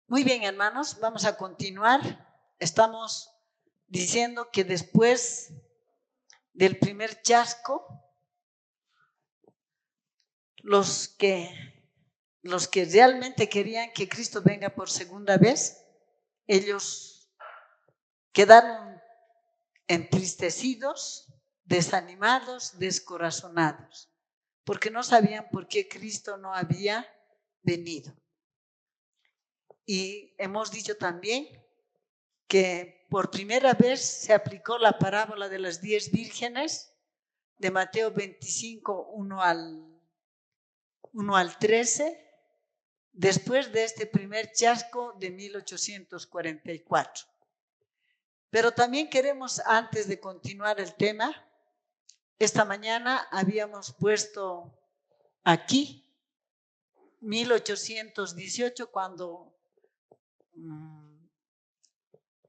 Muy bien, hermanos, vamos a continuar. Estamos diciendo que después del primer chasco, los que realmente querían que Cristo venga por segunda vez, ellos quedaron entristecidos, desanimados, descorazonados, porque no sabían por qué Cristo no había venido. Y hemos dicho también que por primera vez se aplicó la parábola de las 10 vírgenes de Mateo 25, 1 al 13, después de este primer chasco de 1844. Pero también queremos, antes de continuar el tema, esta mañana habíamos puesto aquí 1818 cuando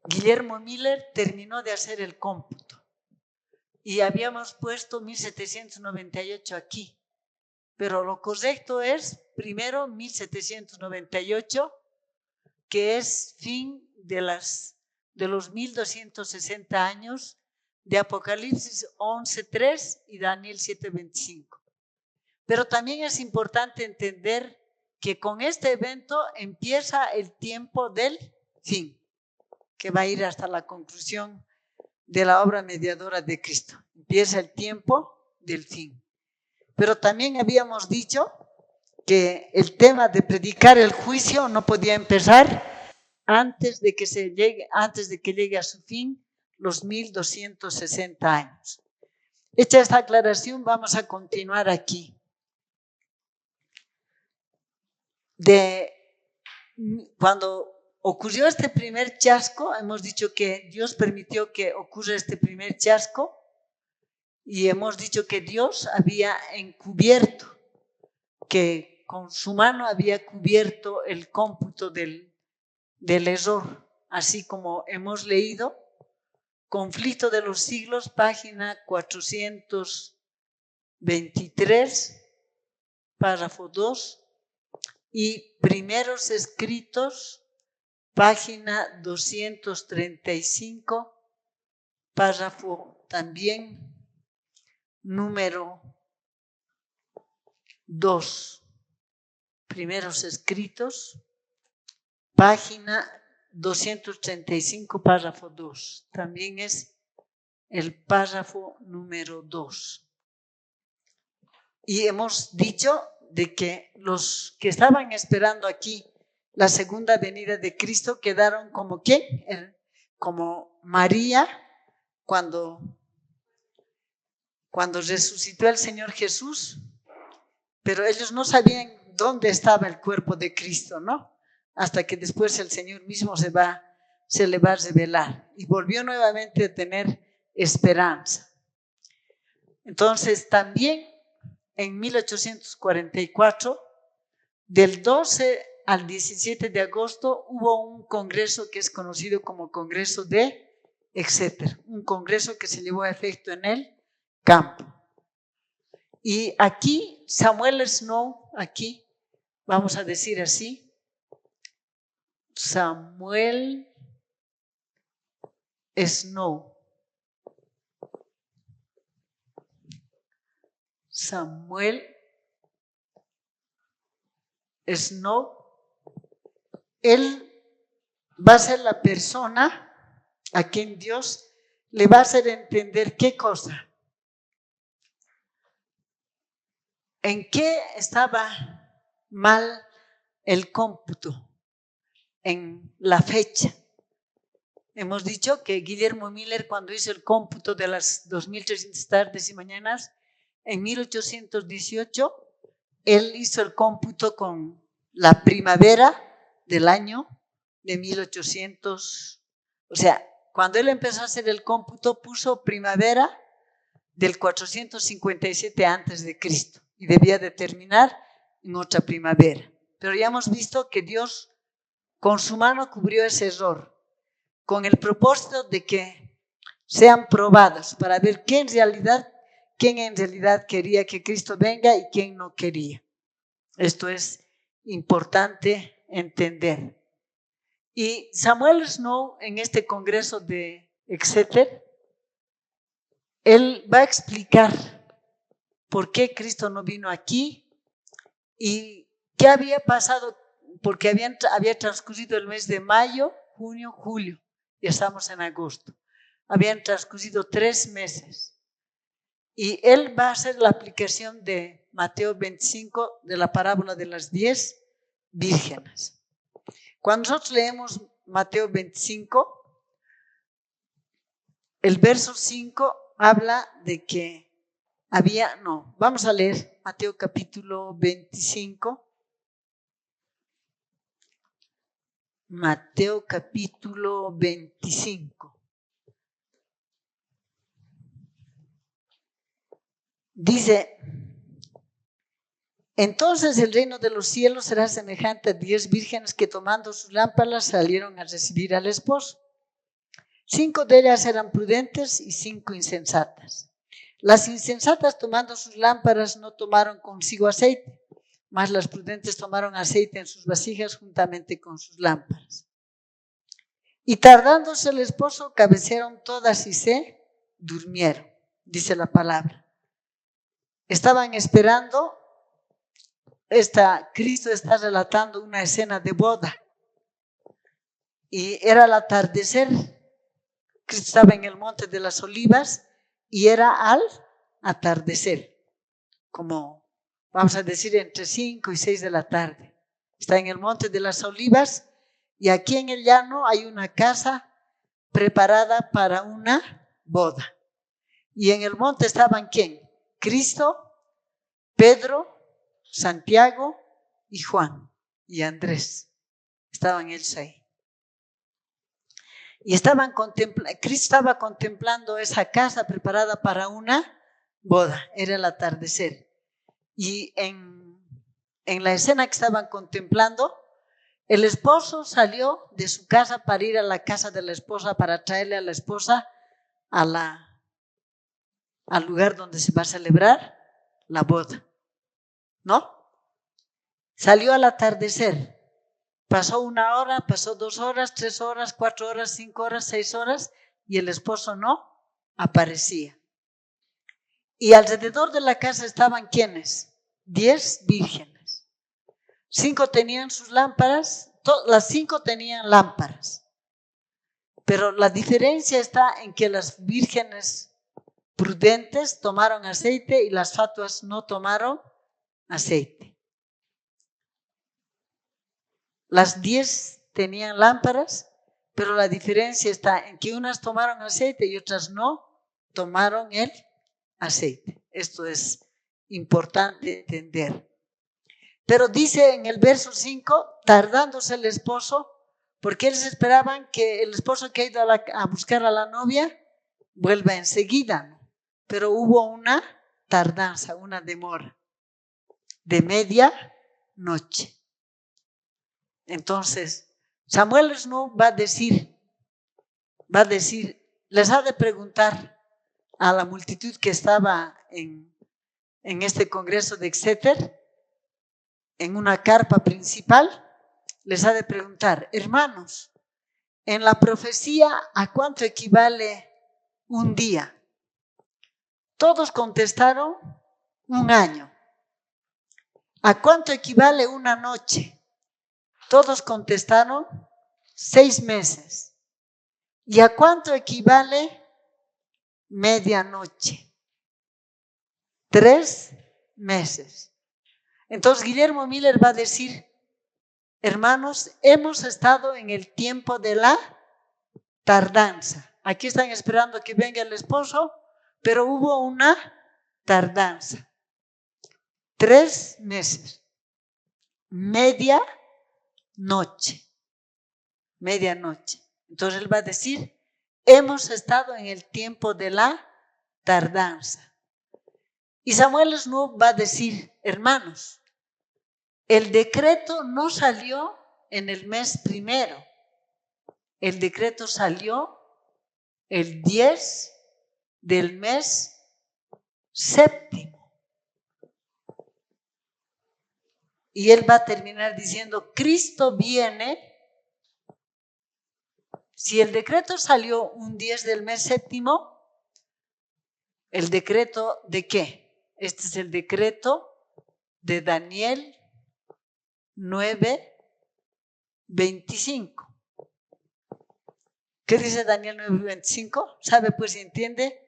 Guillermo Miller terminó de hacer el cómputo y habíamos puesto 1798 aquí, pero lo correcto es primero 1798, que es fin de los 1260 años de Apocalipsis 11:3 y Daniel 7:25. Pero también es importante entender que con este evento empieza el tiempo del fin, que va a ir hasta la conclusión de la obra mediadora de Cristo. Empieza el tiempo del fin. Pero también habíamos dicho que el tema de predicar el juicio no podía empezar antes de que llegue a su fin los 1260 años. Hecha esta aclaración, vamos a continuar aquí. Cuando ocurrió este primer chasco, hemos dicho que Dios permitió que ocurra este primer chasco y hemos dicho que Dios había encubierto, que con su mano había cubierto el cómputo del error, así como hemos leído Conflicto de los Siglos, página 423, párrafo 2, y Primeros Escritos, página 235, párrafo también número 2. Primeros Escritos, página 235, párrafo 2. También es el párrafo número 2. Y hemos dicho de que los que estaban esperando aquí la segunda venida de Cristo quedaron como ¿quién? Como María cuando resucitó el Señor Jesús, pero ellos no sabían dónde estaba el cuerpo de Cristo, ¿no? Hasta que después el Señor mismo se le va a revelar y volvió nuevamente a tener esperanza. Entonces también en 1844, del 12 al 17 de agosto, hubo un congreso que es conocido como Congreso de Exeter, un congreso que se llevó a efecto en el campo. Y aquí Samuel Snow, aquí vamos a decir así, Samuel Snow. Samuel Snow, él va a ser la persona a quien Dios le va a hacer entender qué cosa, en qué estaba mal el cómputo, en la fecha. Hemos dicho que Guillermo Miller, cuando hizo el cómputo de las 2300 tardes y mañanas, en 1818, él hizo el cómputo con la primavera del año de 1800. O sea, cuando él empezó a hacer el cómputo, puso primavera del 457 antes de Cristo y debía de terminar en otra primavera. Pero ya hemos visto que Dios con su mano cubrió ese error, con el propósito de que sean probados para ver quién en realidad quería que Cristo venga y quién no quería. Esto es importante entender. Y Samuel Snow, en este congreso de Exeter, él va a explicar por qué Cristo no vino aquí y qué había pasado, porque había transcurrido el mes de mayo, junio, julio, y estamos en agosto. Habían transcurrido 3 meses. Y él va a hacer la aplicación de Mateo 25 de la parábola de las 10 vírgenes. Cuando nosotros leemos Mateo 25, el verso 5 habla de que vamos a leer Mateo capítulo 25. Mateo capítulo 25. Dice: entonces el reino de los cielos será semejante a 10 vírgenes que tomando sus lámparas salieron a recibir al esposo. 5 de ellas eran prudentes y 5 insensatas. Las insensatas, tomando sus lámparas, no tomaron consigo aceite, mas las prudentes tomaron aceite en sus vasijas juntamente con sus lámparas. Y tardándose el esposo, cabecearon todas y se durmieron, dice la palabra. Estaban esperando. Cristo está relatando una escena de boda. Y era el atardecer. Cristo estaba en el monte de las olivas y era al atardecer, como vamos a decir entre 5 y 6 de la tarde. Está en el monte de las olivas y aquí en el llano hay una casa preparada para una boda. Y en el monte estaban ¿quién? Cristo, Pedro, Santiago y Juan y Andrés. Estaban ellos ahí. Y Cristo estaba contemplando esa casa preparada para una boda. Era el atardecer. Y en la escena que estaban contemplando, el esposo salió de su casa para ir a la casa de la esposa, para traerle a la esposa al lugar donde se va a celebrar la boda. ¿No? Salió al atardecer. Pasó 1 hora, pasó 2 horas, 3 horas, 4 horas, 5 horas, 6 horas y el esposo no aparecía. Y alrededor de la casa estaban ¿quiénes? 10 vírgenes. 5 tenían sus lámparas, las 5 tenían lámparas. Pero la diferencia está en que las vírgenes prudentes tomaron aceite y las fatuas no tomaron aceite. Las 10 tenían lámparas, pero la diferencia está en que unas tomaron aceite y otras no tomaron el aceite. Esto es importante entender. Pero dice en el verso 5, tardándose el esposo, porque ellos esperaban que el esposo que ha ido a buscar a la novia vuelva enseguida, pero hubo una tardanza, una demora de media noche. Entonces, Samuel Snow va a decir, les ha de preguntar a la multitud que estaba en este congreso de Exeter, en una carpa principal, les ha de preguntar: hermanos, en la profecía, ¿a cuánto equivale un día? Todos contestaron: 1 año. ¿A cuánto equivale una noche? Todos contestaron: 6 meses. ¿Y a cuánto equivale medianoche? 3 meses. Entonces Guillermo Miller va a decir: hermanos, hemos estado en el tiempo de la tardanza. Aquí están esperando que venga el esposo, pero hubo una tardanza. 3 meses. Medianoche. Entonces él va a decir: hemos estado en el tiempo de la tardanza. Y Samuel Snow va a decir: hermanos, el decreto no salió en el mes primero. El decreto salió el 10 del mes séptimo. Y él va a terminar diciendo: Cristo viene Si el decreto salió un 10 del mes séptimo, ¿el decreto de qué? Este es el decreto de Daniel 9:25. ¿Qué dice Daniel 9:25? ¿Sabe pues y entiende?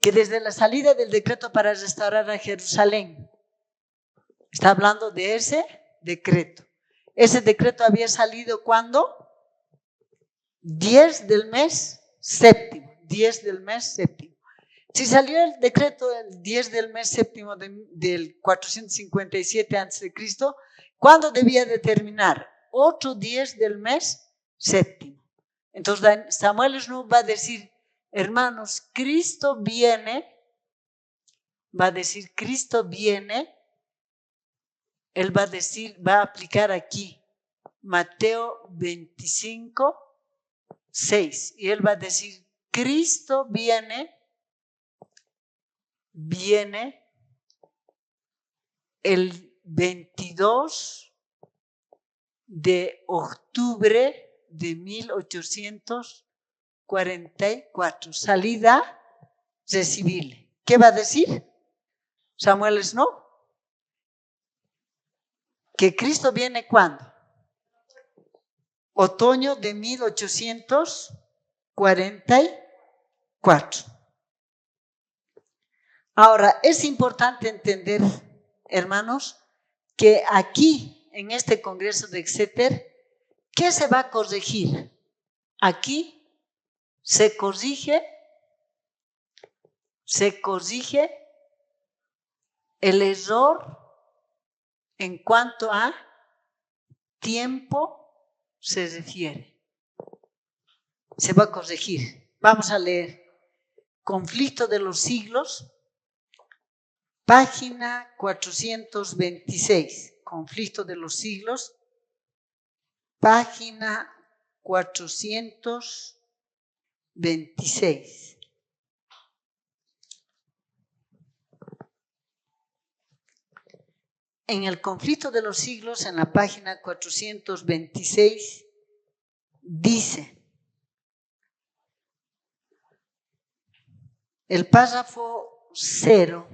Que desde la salida del decreto para restaurar a Jerusalén, está hablando de ese decreto. Ese decreto había salido ¿cuándo? 10 del mes séptimo. 10 del mes séptimo. Si salió el decreto el 10 del mes séptimo del 457 a.C., ¿cuándo debía de terminar? Otro 10 del mes séptimo. Entonces Samuel nos va a decir, hermanos, Cristo viene, va a decir, Cristo viene, él va a decir, va a aplicar aquí Mateo 25:6, y él va a decir, Cristo viene el 22 de octubre de 1844, salida recibible. ¿Qué va a decir Samuel Snow? Que Cristo viene ¿cuándo? Otoño de 1844. Ahora, es importante entender, hermanos, que aquí, en este Congreso de Exeter, ¿qué se va a corregir? Aquí se corrige el error en cuanto a tiempo se refiere. Se va a corregir. Vamos a leer. Conflicto de los siglos, página 426. Conflicto de los siglos, página 426. En el conflicto de los siglos, en la página 426, dice, el párrafo 0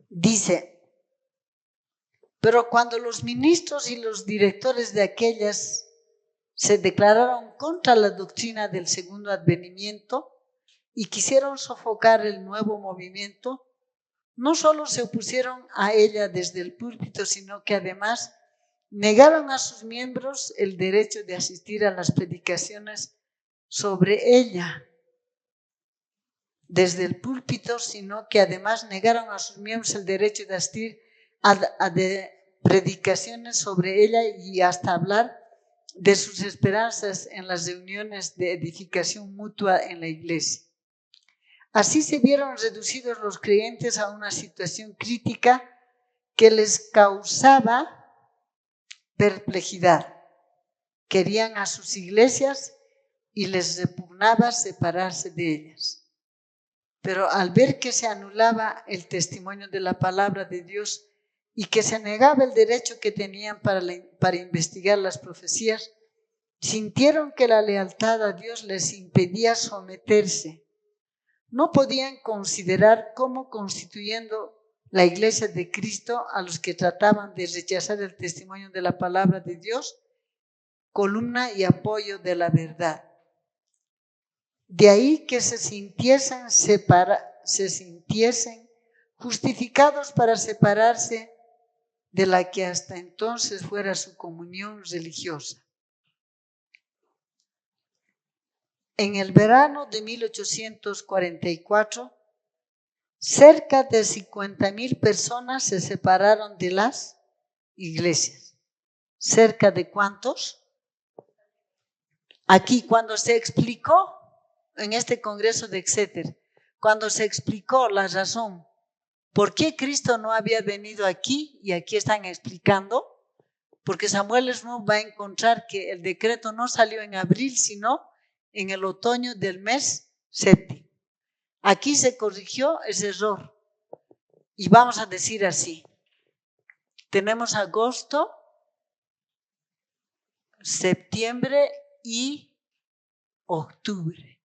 dice, pero cuando los ministros y los directores de aquellas se declararon contra la doctrina del segundo advenimiento y quisieron sofocar el nuevo movimiento, no solo se opusieron a ella desde el púlpito, sino que además negaron a sus miembros el derecho de asistir a las predicaciones sobre ella desde el púlpito, sino que además negaron a sus miembros el derecho de asistir a predicaciones sobre ella y hasta hablar de sus esperanzas en las reuniones de edificación mutua en la iglesia. Así se vieron reducidos los creyentes a una situación crítica que les causaba perplejidad. Querían a sus iglesias y les repugnaba separarse de ellas. Pero al ver que se anulaba el testimonio de la palabra de Dios y que se negaba el derecho que tenían para investigar las profecías, sintieron que la lealtad a Dios les impedía someterse. No podían considerar como constituyendo la iglesia de Cristo a los que trataban de rechazar el testimonio de la palabra de Dios, columna y apoyo de la verdad. De ahí que se sintiesen justificados para separarse de la que hasta entonces fuera su comunión religiosa. En el verano de 1844, cerca de 50,000 personas se separaron de las iglesias. ¿Cerca de cuántos? Aquí, cuando se explicó en este Congreso de Exeter, cuando se explicó la razón por qué Cristo no había venido aquí, y aquí están explicando, porque Samuel Snow va a encontrar que el decreto no salió en abril, sino en el otoño del mes séptimo. Aquí se corrigió ese error. Y vamos a decir así, tenemos agosto, septiembre y octubre.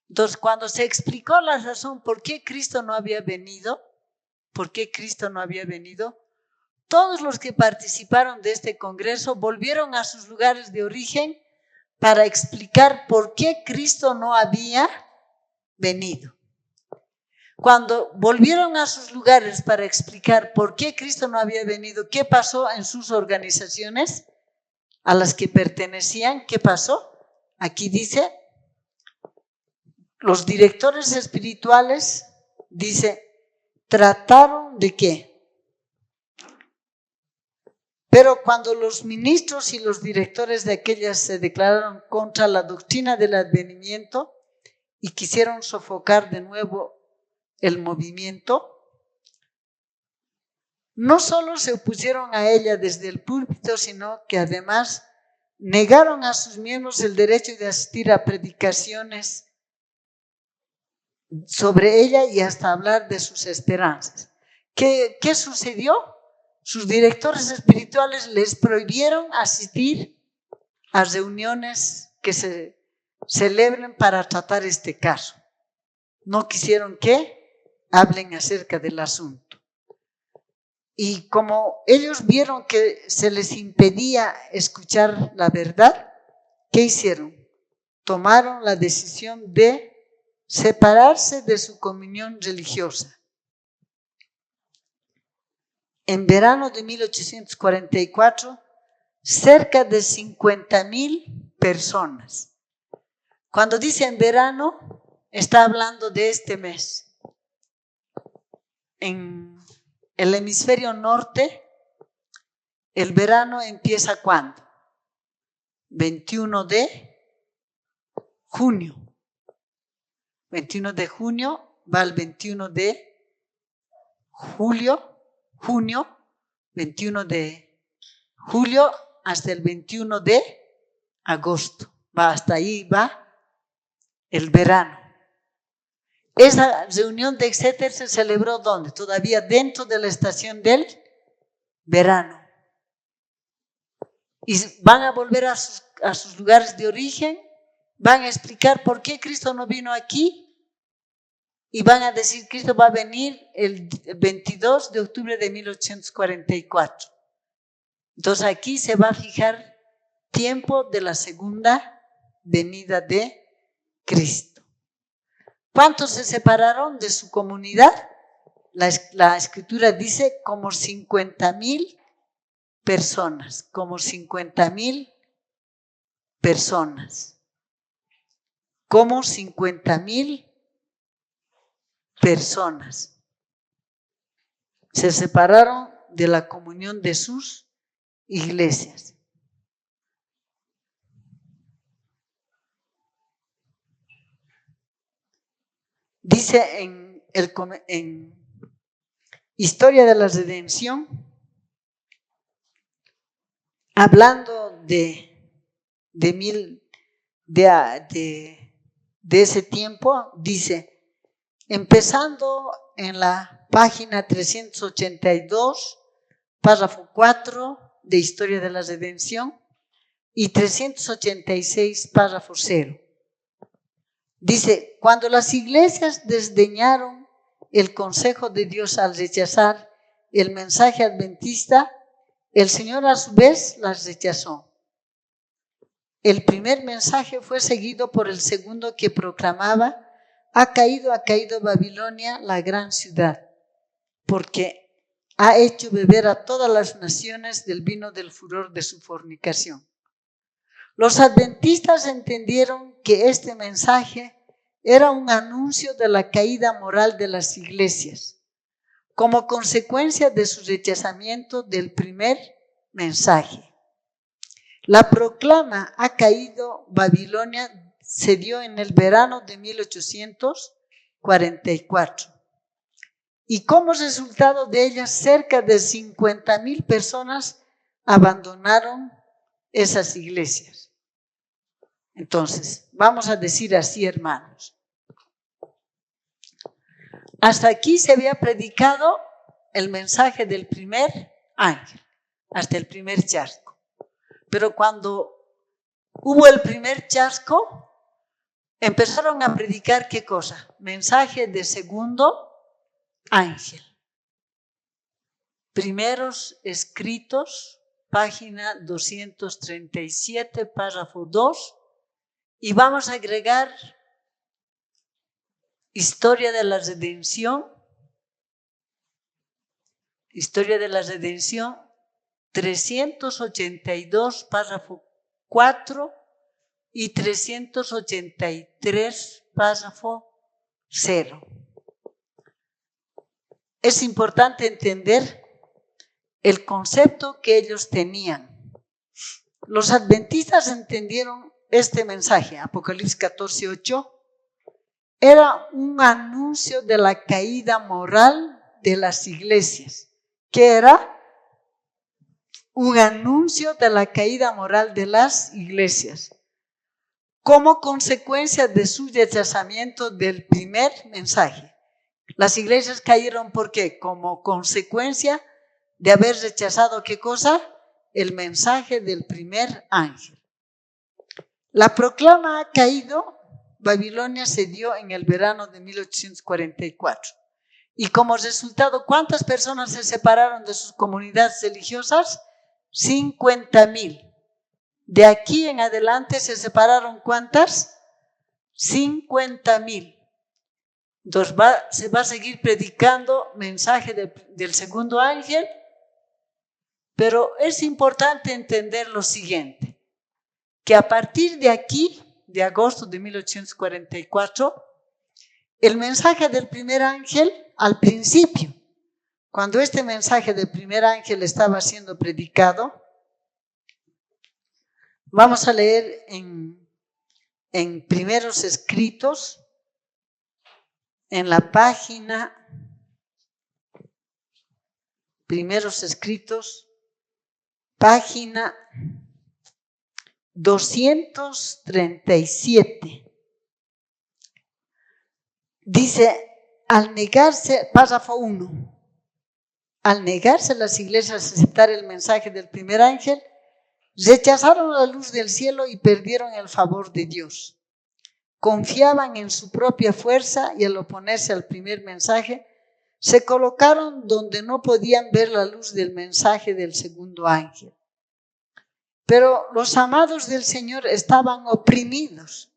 Entonces, cuando se explicó la razón por qué Cristo no había venido, todos los que participaron de este congreso volvieron a sus lugares de origen para explicar por qué Cristo no había venido. Cuando volvieron a sus lugares para explicar por qué Cristo no había venido, ¿qué pasó en sus organizaciones a las que pertenecían? ¿Qué pasó? Aquí dice, los directores espirituales, dice, trataron de qué. Pero cuando los ministros y los directores de aquellas se declararon contra la doctrina del advenimiento y quisieron sofocar de nuevo el movimiento, no solo se opusieron a ella desde el púlpito, sino que además negaron a sus miembros el derecho de asistir a predicaciones sobre ella y hasta hablar de sus esperanzas. ¿Qué sucedió? Sus directores espirituales les prohibieron asistir a reuniones que se celebren para tratar este caso. No quisieron que hablen acerca del asunto. Y como ellos vieron que se les impedía escuchar la verdad, ¿qué hicieron? Tomaron la decisión de separarse de su comunión religiosa. En verano de 1844, cerca de 50,000 personas. Cuando dice en verano, está hablando de este mes. En el hemisferio norte, el verano empieza ¿cuándo? 21 de junio. 21 de junio va al 21 de junio, 21 de julio hasta el 21 de agosto. Hasta ahí va el verano. Esa reunión de Exeter se celebró ¿dónde? Todavía dentro de la estación del verano. Y van a volver a sus lugares de origen, van a explicar por qué Cristo no vino aquí y van a decir que Cristo va a venir el 22 de octubre de 1844. Entonces aquí se va a fijar tiempo de la segunda venida de Cristo. ¿Cuántos se separaron de su comunidad? La escritura dice como 50,000 personas, como 50,000 personas, como 50,000 personas se separaron de la comunión de sus iglesias. Dice en Historia de la Redención, hablando de ese tiempo, dice, empezando en la página 382, párrafo 4 de Historia de la Redención y 386, párrafo 0. Dice, cuando las iglesias desdeñaron el consejo de Dios al rechazar el mensaje adventista, el Señor a su vez las rechazó. El primer mensaje fue seguido por el segundo que proclamaba, ha caído Babilonia, la gran ciudad, porque ha hecho beber a todas las naciones del vino del furor de su fornicación. Los adventistas entendieron que este mensaje era un anuncio de la caída moral de las iglesias, como consecuencia de su rechazamiento del primer mensaje. La proclama ha caído Babilonia se dio en el verano de 1844. Y como resultado de ella, cerca de 50,000 personas abandonaron esas iglesias. Entonces, vamos a decir así, hermanos. Hasta aquí se había predicado el mensaje del primer ángel. hasta el primer chasco. Pero cuando hubo el primer chasco, empezaron a predicar ¿qué cosa? Mensaje de segundo ángel. Primeros escritos, página 237, párrafo 2, y vamos a agregar historia de la redención, 382, párrafo 4 y 383, párrafo 0. Es importante entender el concepto que ellos tenían. Los adventistas entendieron este mensaje, Apocalipsis 14:8, era un anuncio de la caída moral de las iglesias. ¿Qué era? Un anuncio de la caída moral de las iglesias, como consecuencia de su rechazamiento del primer mensaje. Las iglesias cayeron, ¿por qué? Como consecuencia de haber rechazado, ¿qué cosa? El mensaje del primer ángel. La proclama ha caído. Babilonia se dio en el verano de 1844. Y como resultado, ¿cuántas personas se separaron de sus comunidades religiosas? 50,000. De aquí en adelante se separaron, ¿cuántas? 50,000. Entonces se va a seguir predicando mensaje del segundo ángel, pero es importante entender lo siguiente, que a partir de aquí, de agosto de 1844, el mensaje del primer ángel, al principio, cuando este mensaje del primer ángel estaba siendo predicado, vamos a leer en Primeros Escritos, en la página Primeros Escritos, página 237. Dice, al negarse, párrafo 1, al negarse las iglesias a aceptar el mensaje del primer ángel, rechazaron la luz del cielo y perdieron el favor de Dios. Confiaban en su propia fuerza y al oponerse al primer mensaje, se colocaron donde no podían ver la luz del mensaje del segundo ángel. Pero los amados del Señor estaban oprimidos.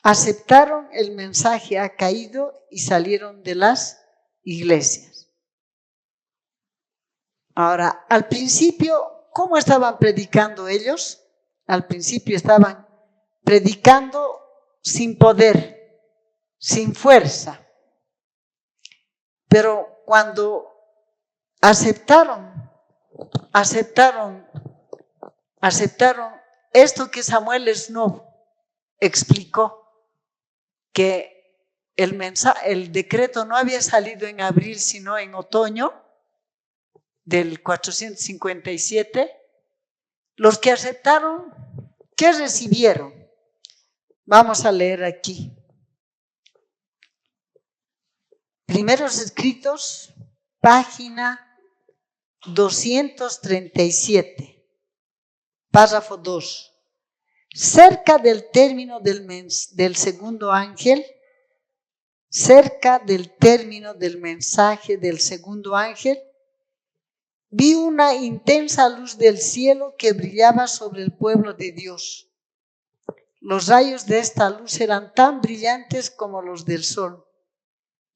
Aceptaron el mensaje ha caído y salieron de las iglesias. Ahora, al principio, ¿cómo estaban predicando ellos? Al principio estaban predicando sin poder, sin fuerza. Pero cuando aceptaron esto que Samuel Snow explicó, que el decreto no había salido en abril, sino en otoño del 457, los que aceptaron, ¿qué recibieron? Vamos a leer aquí. Primeros Escritos, página 237, párrafo 2. Cerca del término del segundo ángel, cerca del término del mensaje del segundo ángel, vi una intensa luz del cielo que brillaba sobre el pueblo de Dios. Los rayos de esta luz eran tan brillantes como los del sol.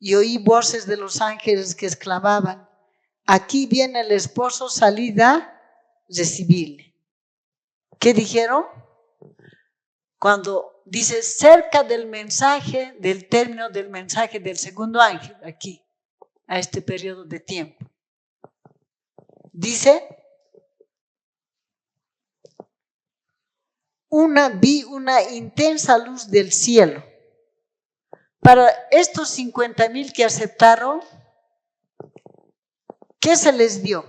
Y oí voces de los ángeles que exclamaban, aquí viene el esposo, salid a recibirle. ¿Qué dijeron? Cuando dice cerca del mensaje, del término del mensaje del segundo ángel, aquí, a este periodo de tiempo. Dice, vi una intensa luz del cielo. Para estos 50,000 que aceptaron, ¿qué se les dio?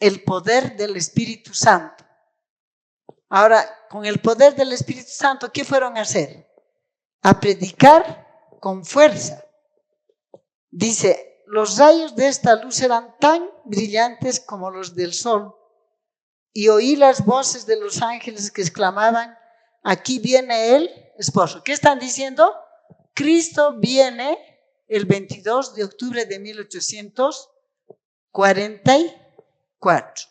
El poder del Espíritu Santo. Ahora, con el poder del Espíritu Santo, ¿qué fueron a hacer? A predicar con fuerza. Dice, los rayos de esta luz eran tan brillantes como los del sol, y oí las voces de los ángeles que exclamaban: aquí viene el esposo. ¿Qué están diciendo? Cristo viene el 22 de octubre de 1844.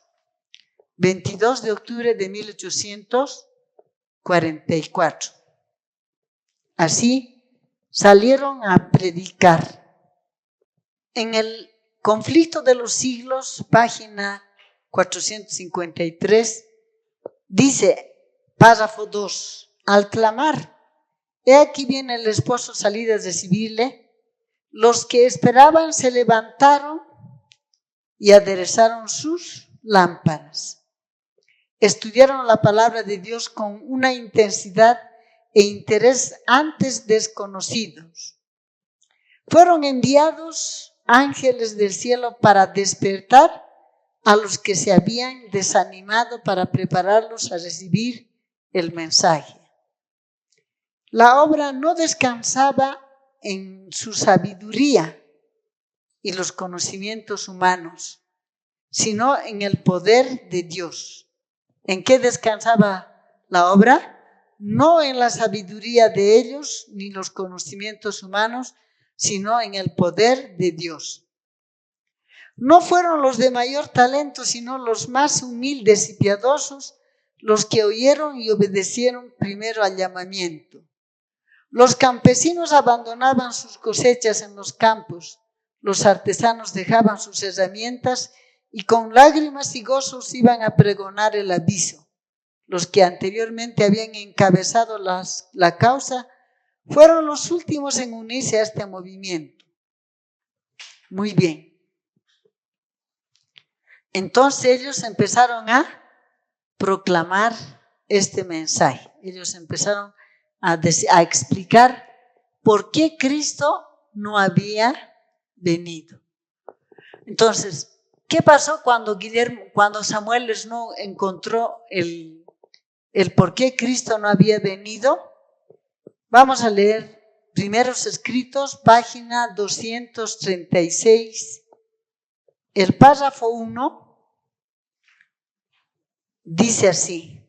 22 de octubre de 1844. Así salieron a predicar. En el Conflicto de los Siglos, página 453, dice, párrafo 2, al clamar: he aquí viene el esposo, salid a recibirle, los que esperaban se levantaron y aderezaron sus lámparas. Estudiaron la palabra de Dios con una intensidad e interés antes desconocidos. Fueron enviados ángeles del cielo para despertar a los que se habían desanimado, para prepararlos a recibir el mensaje. La obra no descansaba en su sabiduría y los conocimientos humanos, sino en el poder de Dios. ¿En qué descansaba la obra? No en la sabiduría de ellos ni los conocimientos humanos, sino en el poder de Dios. No fueron los de mayor talento, sino los más humildes y piadosos, los que oyeron y obedecieron primero al llamamiento. Los campesinos abandonaban sus cosechas en los campos, los artesanos dejaban sus herramientas y con lágrimas y gozos iban a pregonar el aviso. Los que anteriormente habían encabezado la causa fueron los últimos en unirse a este movimiento. Muy bien. Entonces ellos empezaron a proclamar este mensaje. Ellos empezaron a explicar por qué Cristo no había venido. Entonces, ¿qué pasó cuando Samuel no encontró el por qué Cristo no había venido? Vamos a leer Primeros Escritos, página 236. El párrafo 1 dice así: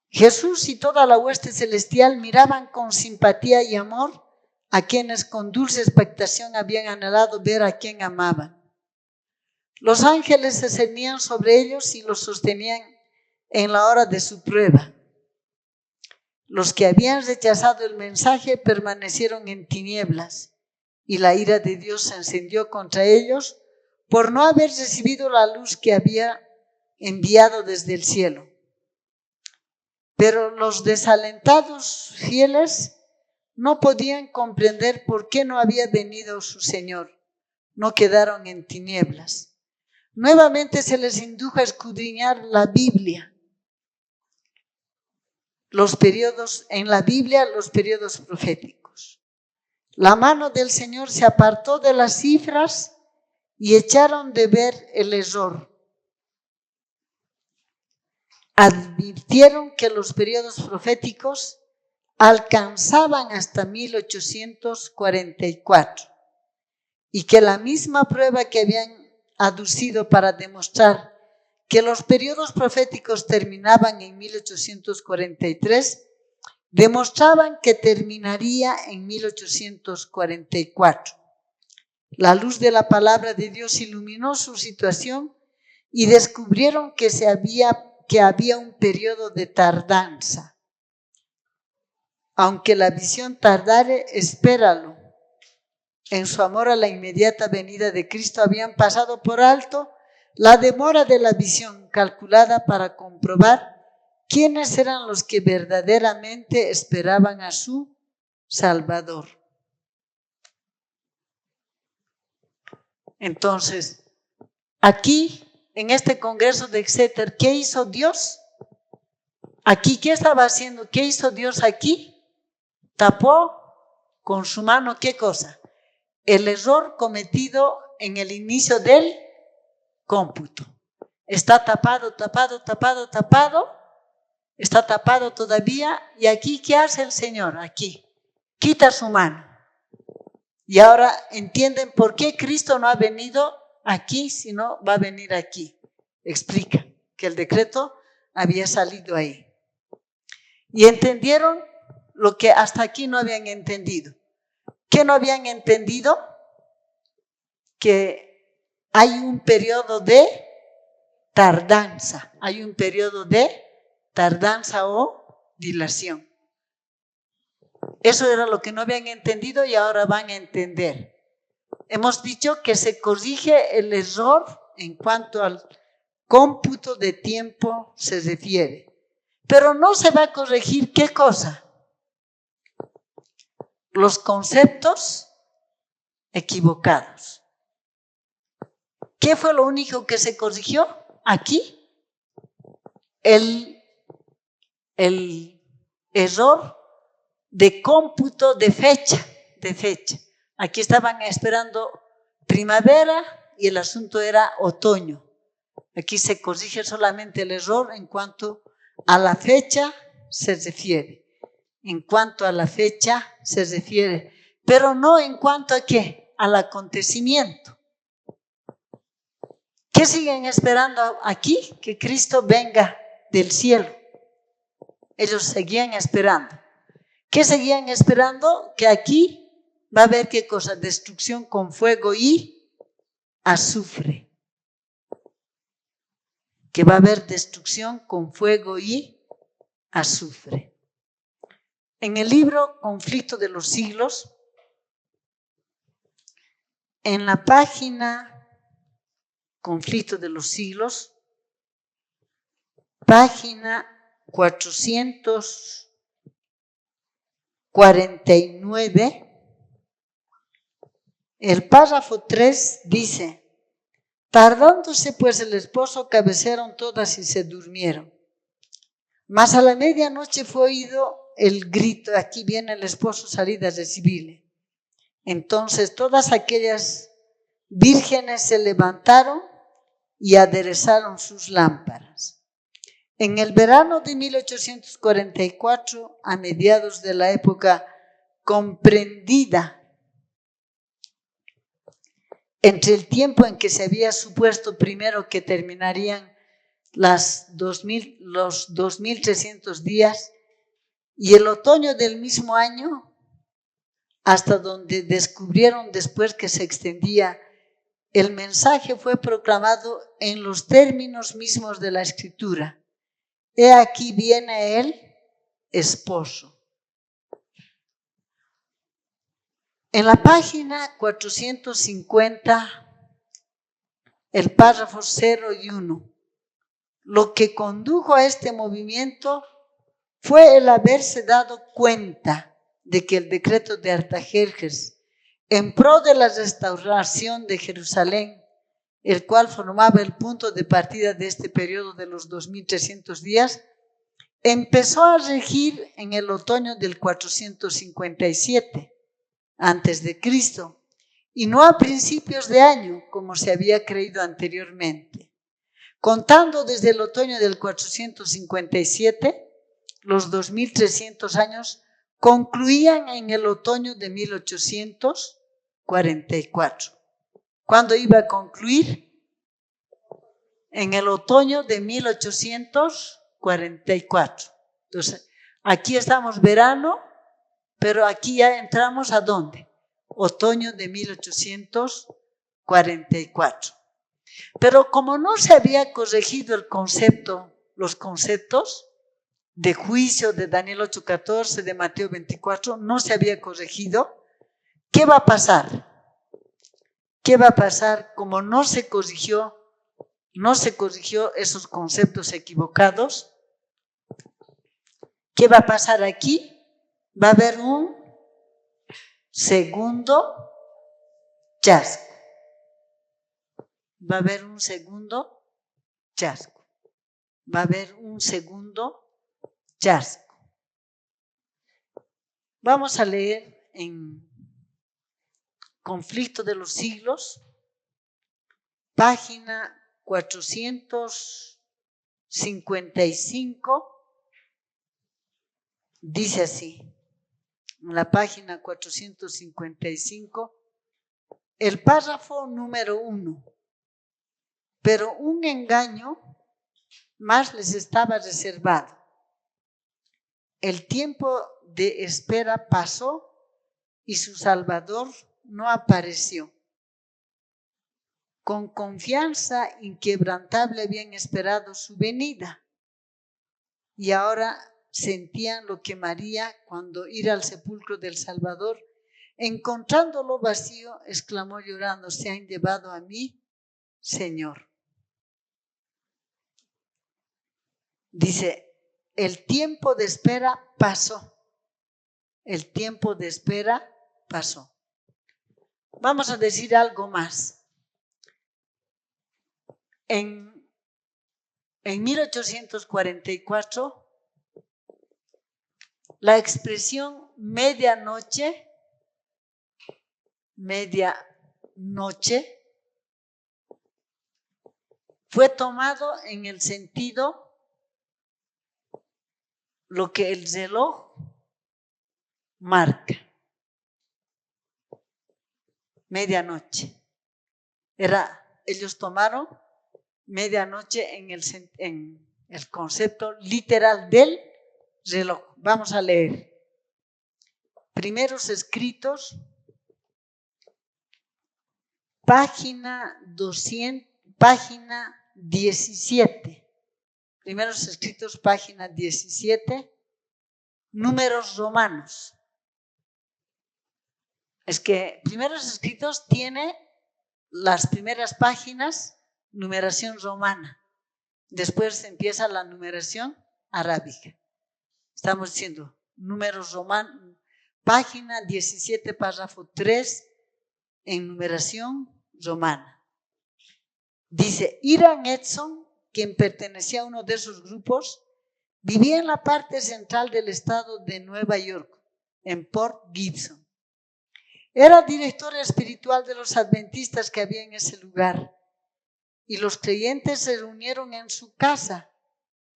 Jesús y toda la hueste celestial miraban con simpatía y amor a quienes con dulce expectación habían anhelado ver a quien amaban. Los ángeles se cernían sobre ellos y los sostenían en la hora de su prueba. Los que habían rechazado el mensaje permanecieron en tinieblas, y la ira de Dios se encendió contra ellos por no haber recibido la luz que había enviado desde el cielo. Pero los desalentados fieles no podían comprender por qué no había venido su Señor. No quedaron en tinieblas. Nuevamente se les indujo a escudriñar la Biblia. En la Biblia, los periodos proféticos. La mano del Señor se apartó de las cifras y echaron de ver el error. Advirtieron que los periodos proféticos alcanzaban hasta 1844 y que la misma prueba que habían aducido para demostrar que los periodos proféticos terminaban en 1843, demostraban que terminaría en 1844. La luz de la palabra de Dios iluminó su situación y descubrieron que había un periodo de tardanza. Aunque la visión tardare, espéralo. En su amor a la inmediata venida de Cristo habían pasado por alto la demora de la visión, calculada para comprobar quiénes eran los que verdaderamente esperaban a su Salvador. Entonces, aquí, en este congreso de Exeter, ¿qué hizo Dios? Aquí, ¿qué estaba haciendo? ¿Qué hizo Dios aquí? Tapó con su mano, ¿qué cosa? El error cometido en el inicio del cómputo. Está tapado, está tapado todavía. Y aquí, ¿qué hace el Señor? Aquí, quita su mano. Y ahora entienden por qué Cristo no ha venido aquí, sino va a venir aquí. Explica que el decreto había salido ahí. Y entendieron lo que hasta aquí no habían entendido. ¿Qué no habían entendido? Que hay un periodo de tardanza. Hay un periodo de tardanza o dilación. Eso era lo que no habían entendido y ahora van a entender. Hemos dicho que se corrige el error en cuanto al cómputo de tiempo se refiere. Pero no se va a corregir ¿qué cosa? Los conceptos equivocados. ¿Qué fue lo único que se corrigió? Aquí, el error de cómputo de fecha. Aquí estaban esperando primavera y el asunto era otoño. Aquí se corrige solamente el error en cuanto a la fecha se refiere. En cuanto a la fecha se refiere, pero no en cuanto a qué, al acontecimiento. ¿Qué siguen esperando aquí? Que Cristo venga del cielo. Ellos seguían esperando. ¿Qué seguían esperando? Que aquí va a haber ¿qué cosa? Destrucción con fuego y azufre. Que va a haber destrucción con fuego y azufre. En el libro Conflicto de los Siglos, en la página Conflicto de los Siglos, página 449, el párrafo 3 dice: tardándose pues el esposo, cabecearon todas y se durmieron. Mas a la medianoche fue oído el grito, aquí viene el esposo, salid a recibirle. Entonces todas aquellas vírgenes se levantaron y aderezaron sus lámparas. En el verano de 1844, a mediados de la época comprendida entre el tiempo en que se había supuesto primero que terminarían los 2300 días y el otoño del mismo año, hasta donde descubrieron después que se extendía, el mensaje fue proclamado en los términos mismos de la Escritura. He aquí viene el esposo. En la página 450, el párrafo 0 y 1, lo que condujo a este movimiento fue el haberse dado cuenta de que el decreto de Artajerjes, en pro de la restauración de Jerusalén, el cual formaba el punto de partida de este periodo de los 2300 días, empezó a regir en el otoño del 457 antes de Cristo, y no a principios de año, como se había creído anteriormente. Contando desde el otoño del 457, los 2300 años concluían en el otoño de 1844. ¿Cuándo iba a concluir? En el otoño de 1844. Entonces, aquí estamos verano, pero aquí ya entramos ¿a dónde? Otoño de 1844. Pero como no se había corregido los conceptos de juicio de Daniel 8:14, de Mateo 24, no se había corregido, ¿qué va a pasar? ¿Qué va a pasar como no se corrigió esos conceptos equivocados? ¿Qué va a pasar aquí? Va a haber un segundo chasco. Va a haber un segundo chasco. Va a haber un segundo chasco. Vamos a leer en Conflicto de los Siglos, página 455, dice así: en la página 455, el párrafo número 1. Pero un engaño más les estaba reservado. El tiempo de espera pasó y su Salvador no apareció. Con confianza inquebrantable habían esperado su venida y ahora sentían lo que María, cuando ir al sepulcro del Salvador, encontrándolo vacío, exclamó llorando: se han llevado a mí, Señor. Dice, el tiempo de espera pasó. El tiempo de espera pasó. Vamos a decir algo más. En 1844, la expresión medianoche fue tomado en el sentido lo que el reloj marca. Medianoche. Ellos tomaron medianoche en el concepto literal del reloj. Vamos a leer. Primeros Escritos, página 17. Primeros Escritos, página 17. Números romanos. Es que Primeros Escritos tiene las primeras páginas, numeración romana. Después empieza la numeración arábica. Estamos diciendo números romanos, página 17, párrafo 3, en numeración romana. Dice, Hiram Edson, quien pertenecía a uno de esos grupos, vivía en la parte central del estado de Nueva York, en Port Gibson. Era director espiritual de los adventistas que había en ese lugar, y los creyentes se reunieron en su casa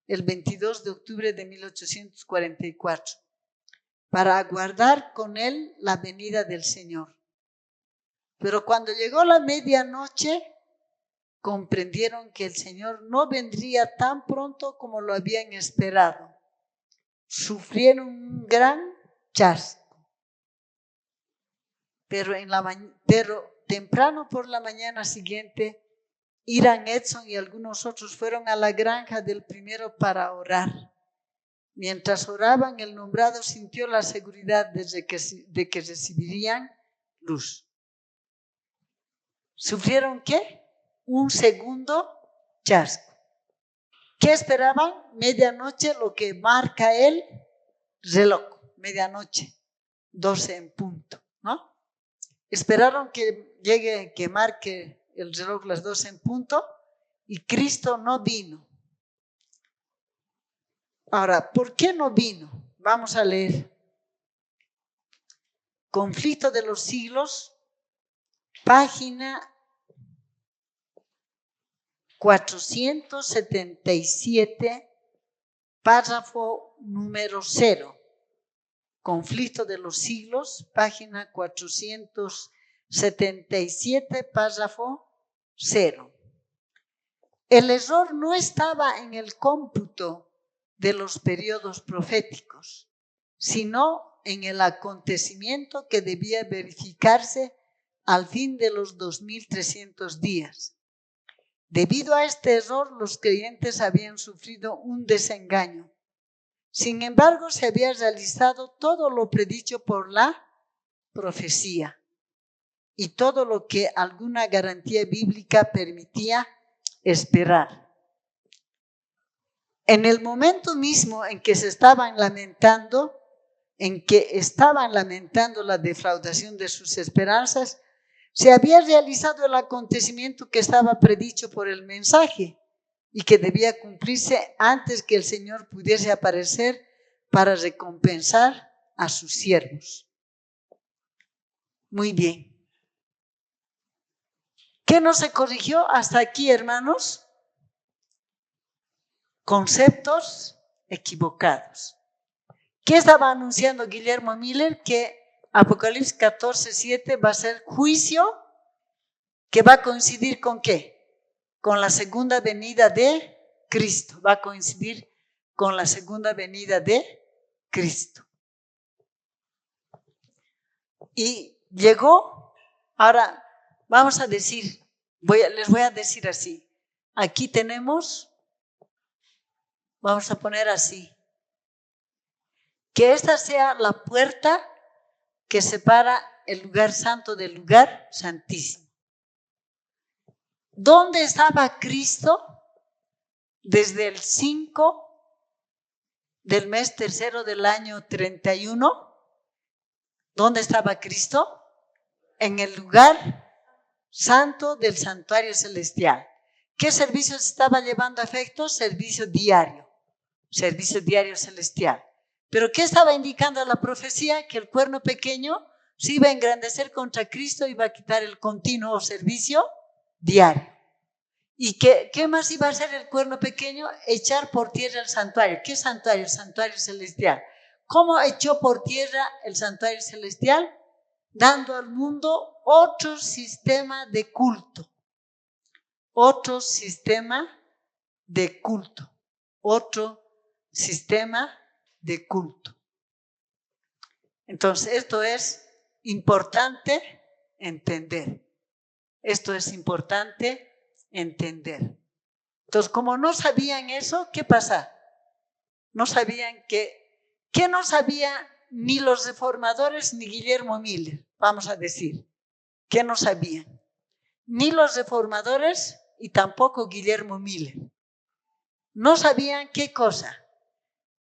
el 22 de octubre de 1844 para aguardar con él la venida del Señor. Pero cuando llegó la medianoche, comprendieron que el Señor no vendría tan pronto como lo habían esperado. Sufrieron un gran chasco. Pero temprano por la mañana siguiente, Hiram Edson y algunos otros fueron a la granja del primero para orar. Mientras oraban, el nombrado sintió la seguridad de que recibirían luz. ¿Sufrieron qué? Un segundo chasco. ¿Qué esperaban? Medianoche, lo que marca el reloj. Medianoche, 12 en punto, ¿no? Esperaron que llegue, que marque el reloj las 12 en punto, y Cristo no vino. Ahora, ¿por qué no vino? Vamos a leer. Conflicto de los siglos, página 477, párrafo número 0. Conflicto de los siglos, página 477, párrafo 0. El error no estaba en el cómputo de los periodos proféticos, sino en el acontecimiento que debía verificarse al fin de los 2300 días. Debido a este error, los creyentes habían sufrido un desengaño. Sin embargo, se había realizado todo lo predicho por la profecía y todo lo que alguna garantía bíblica permitía esperar. En el momento mismo en que estaban lamentando la defraudación de sus esperanzas, se había realizado el acontecimiento que estaba predicho por el mensaje y que debía cumplirse antes que el Señor pudiese aparecer para recompensar a sus siervos. Muy bien. ¿Qué no se corrigió hasta aquí, hermanos? Conceptos equivocados. ¿Qué estaba anunciando Guillermo Miller? Que Apocalipsis 14:7 va a ser juicio que va a coincidir ¿con qué? Con la segunda venida de Cristo. Va a coincidir con la segunda venida de Cristo. Y llegó, ahora vamos a decir, les voy a decir así. Aquí tenemos, vamos a poner así, que esta sea la puerta que separa el lugar santo del lugar santísimo. ¿Dónde estaba Cristo desde el 5 del mes tercero del año 31? ¿Dónde estaba Cristo? En el lugar santo del santuario celestial. ¿Qué servicio se estaba llevando a efecto? Servicio diario celestial. ¿Pero qué estaba indicando la profecía? Que el cuerno pequeño se iba a engrandecer contra Cristo y iba a quitar el continuo servicio diario. ¿Y qué más iba a hacer el cuerno pequeño? Echar por tierra el santuario. ¿Qué santuario? El santuario celestial. ¿Cómo echó por tierra el santuario celestial? Dando al mundo otro sistema de culto. Otro sistema de culto. Otro sistema de culto. Entonces, esto es importante entender. Esto es importante entender. Entonces, como no sabían eso, ¿qué pasa? No sabían ¿qué no sabía ni los reformadores ni Guillermo Miller? Vamos a decir, ¿qué no sabían? Ni los reformadores y tampoco Guillermo Miller. No sabían qué cosa,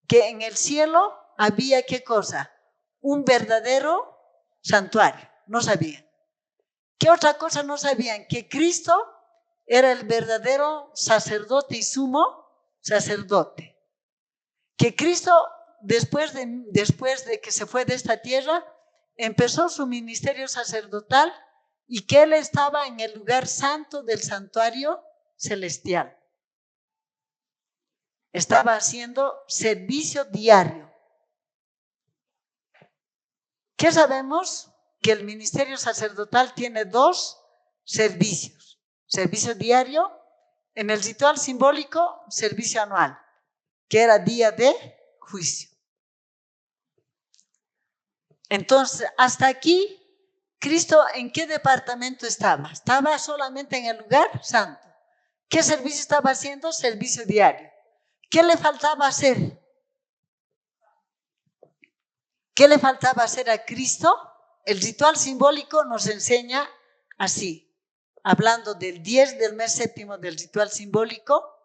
que en el cielo había qué cosa, un verdadero santuario. No sabían. ¿Qué otra cosa no sabían? Que Cristo era el verdadero sacerdote y sumo sacerdote. Que Cristo, después de que se fue de esta tierra, empezó su ministerio sacerdotal y que Él estaba en el lugar santo del santuario celestial. Estaba haciendo servicio diario. ¿Qué sabemos? Que el ministerio sacerdotal tiene dos servicios. Servicio diario, en el ritual simbólico, servicio anual, que era día de juicio. Entonces, hasta aquí, ¿Cristo en qué departamento estaba? Estaba solamente en el lugar santo. ¿Qué servicio estaba haciendo? Servicio diario. ¿Qué le faltaba hacer? ¿Qué le faltaba hacer a Cristo? El ritual simbólico nos enseña así, hablando del 10 del mes séptimo del ritual simbólico,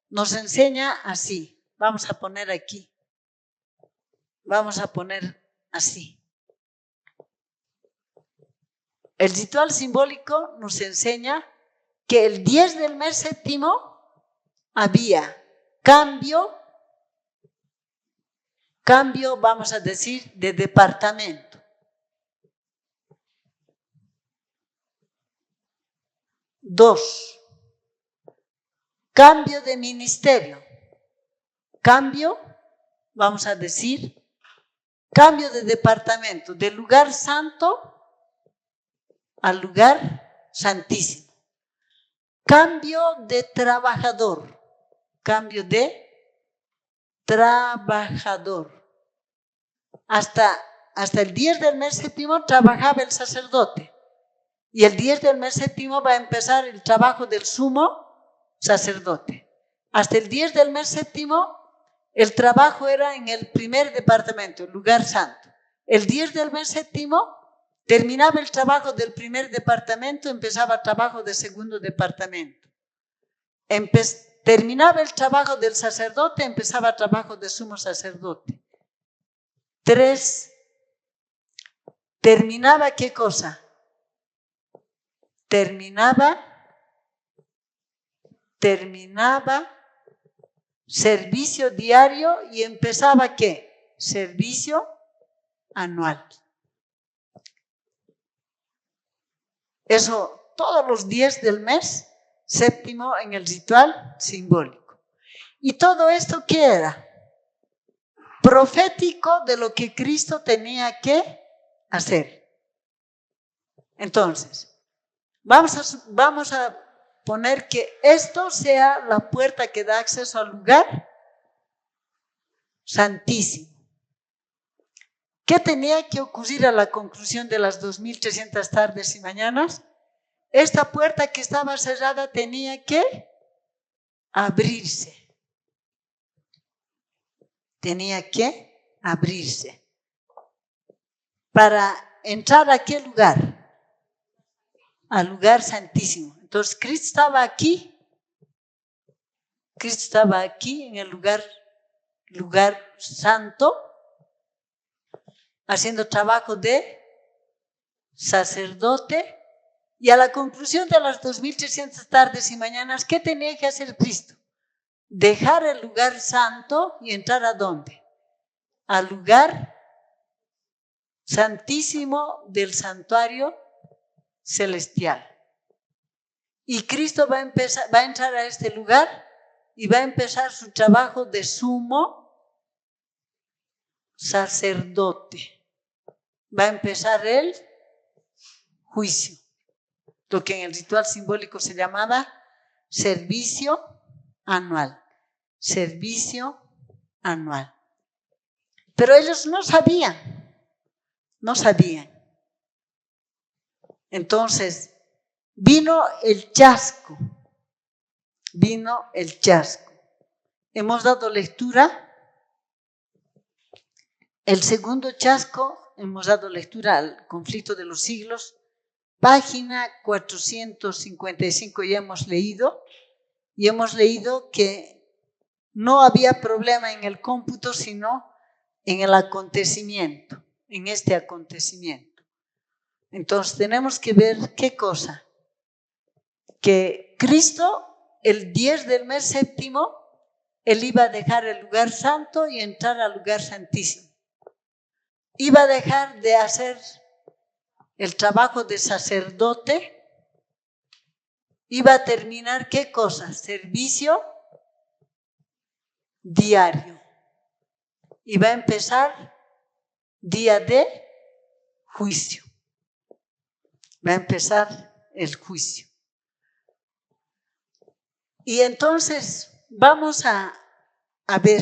nos enseña así. Vamos a poner aquí. Vamos a poner así. El ritual simbólico nos enseña que el 10 del mes séptimo había cambio, vamos a decir, de departamento. 2, cambio de ministerio. Cambio, vamos a decir, cambio de departamento, del lugar santo al lugar santísimo. Cambio de trabajador. Cambio de trabajador. Hasta el 10 del mes séptimo trabajaba el sacerdote. Y el 10 del mes séptimo va a empezar el trabajo del sumo sacerdote. Hasta el 10 del mes séptimo el trabajo era en el primer departamento, el lugar santo. El 10 del mes séptimo terminaba el trabajo del primer departamento, empezaba el trabajo del segundo departamento. Terminaba el trabajo del sacerdote, empezaba el trabajo del sumo sacerdote. 3, terminaba ¿qué cosa? Terminaba servicio diario y empezaba ¿qué? Servicio anual. Eso todos los 10 del mes séptimo en el ritual simbólico. ¿Y todo esto qué era? profético de lo que Cristo tenía que hacer. Entonces, vamos a poner que esto sea la puerta que da acceso al lugar santísimo. ¿Qué tenía que ocurrir a la conclusión de las 2300 tardes y mañanas? Esta puerta que estaba cerrada tenía que abrirse. Tenía que abrirse. Para entrar a qué lugar? Al lugar santísimo. Entonces, Cristo estaba aquí. Cristo estaba aquí en el lugar santo, haciendo trabajo de sacerdote. Y a la conclusión de las 2300 tardes y mañanas, ¿qué tenía que hacer Cristo? Dejar el lugar santo y entrar ¿a dónde? Al lugar santísimo del santuario celestial. Y Cristo va a entrar a este lugar y va a empezar su trabajo de sumo sacerdote. Va a empezar el juicio, lo que en el ritual simbólico se llamaba servicio anual. Servicio anual. Pero ellos no sabían. Entonces, vino el chasco. Hemos dado lectura. El segundo chasco, hemos dado lectura al conflicto de los siglos. Página 455 ya hemos leído. Y hemos leído que no había problema en el cómputo, sino en el acontecimiento, en este acontecimiento. Entonces tenemos que ver qué cosa. Que Cristo, el 10 del mes séptimo, Él iba a dejar el lugar santo y entrar al lugar santísimo. Iba a dejar de hacer el trabajo de sacerdote. Iba a terminar ¿qué cosa? Servicio diario. Y va a empezar día de juicio. Va a empezar el juicio. Y entonces vamos a ver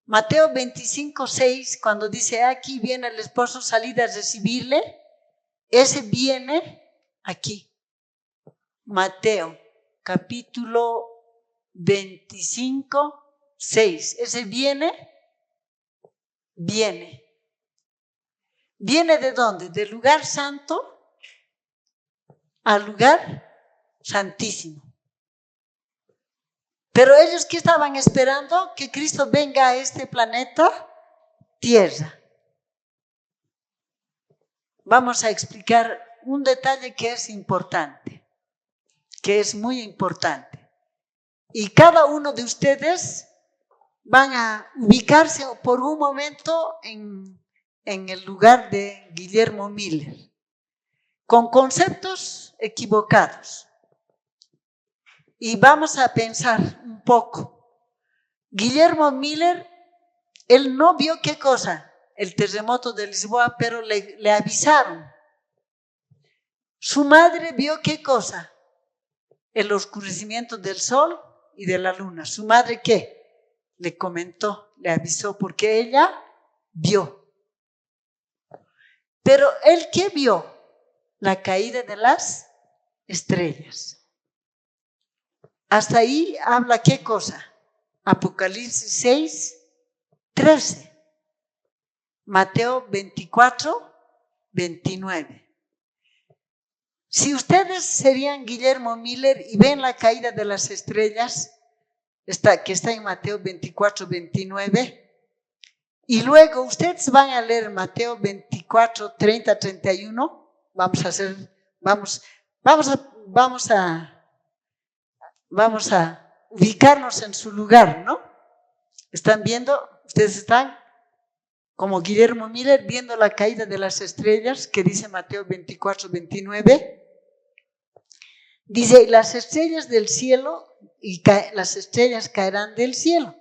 Mateo 25:6, cuando dice aquí viene el esposo, salid a recibirle. Ese viene aquí. Mateo capítulo 25:6. Ese viene. ¿Viene de dónde? Del lugar santo al lugar santísimo. Pero ellos, ¿qué estaban esperando? Que Cristo venga a este planeta Tierra. Vamos a explicar un detalle que es importante, que es muy importante. Y cada uno de ustedes van a ubicarse por un momento en el lugar de Guillermo Miller, con conceptos equivocados. Y vamos a pensar un poco. Guillermo Miller, él no vio ¿qué cosa? El terremoto de Lisboa, pero le avisaron. Su madre vio ¿qué cosa? El oscurecimiento del sol y de la luna. ¿Su madre qué? Le comentó, le avisó, porque ella vio. Pero él ¿qué vio? La caída de las estrellas. Hasta ahí habla ¿qué cosa? Apocalipsis 6:13. Mateo 24:29. Si ustedes serían Guillermo Miller y ven la caída de las estrellas, que está en Mateo 24:29, y luego ustedes van a leer Mateo 24:30-31, vamos a ubicarnos en su lugar, ¿no? ¿Están viendo? Ustedes están como Guillermo Miller viendo la caída de las estrellas, que dice Mateo 24:29. Dice, las estrellas del cielo, las estrellas caerán del cielo.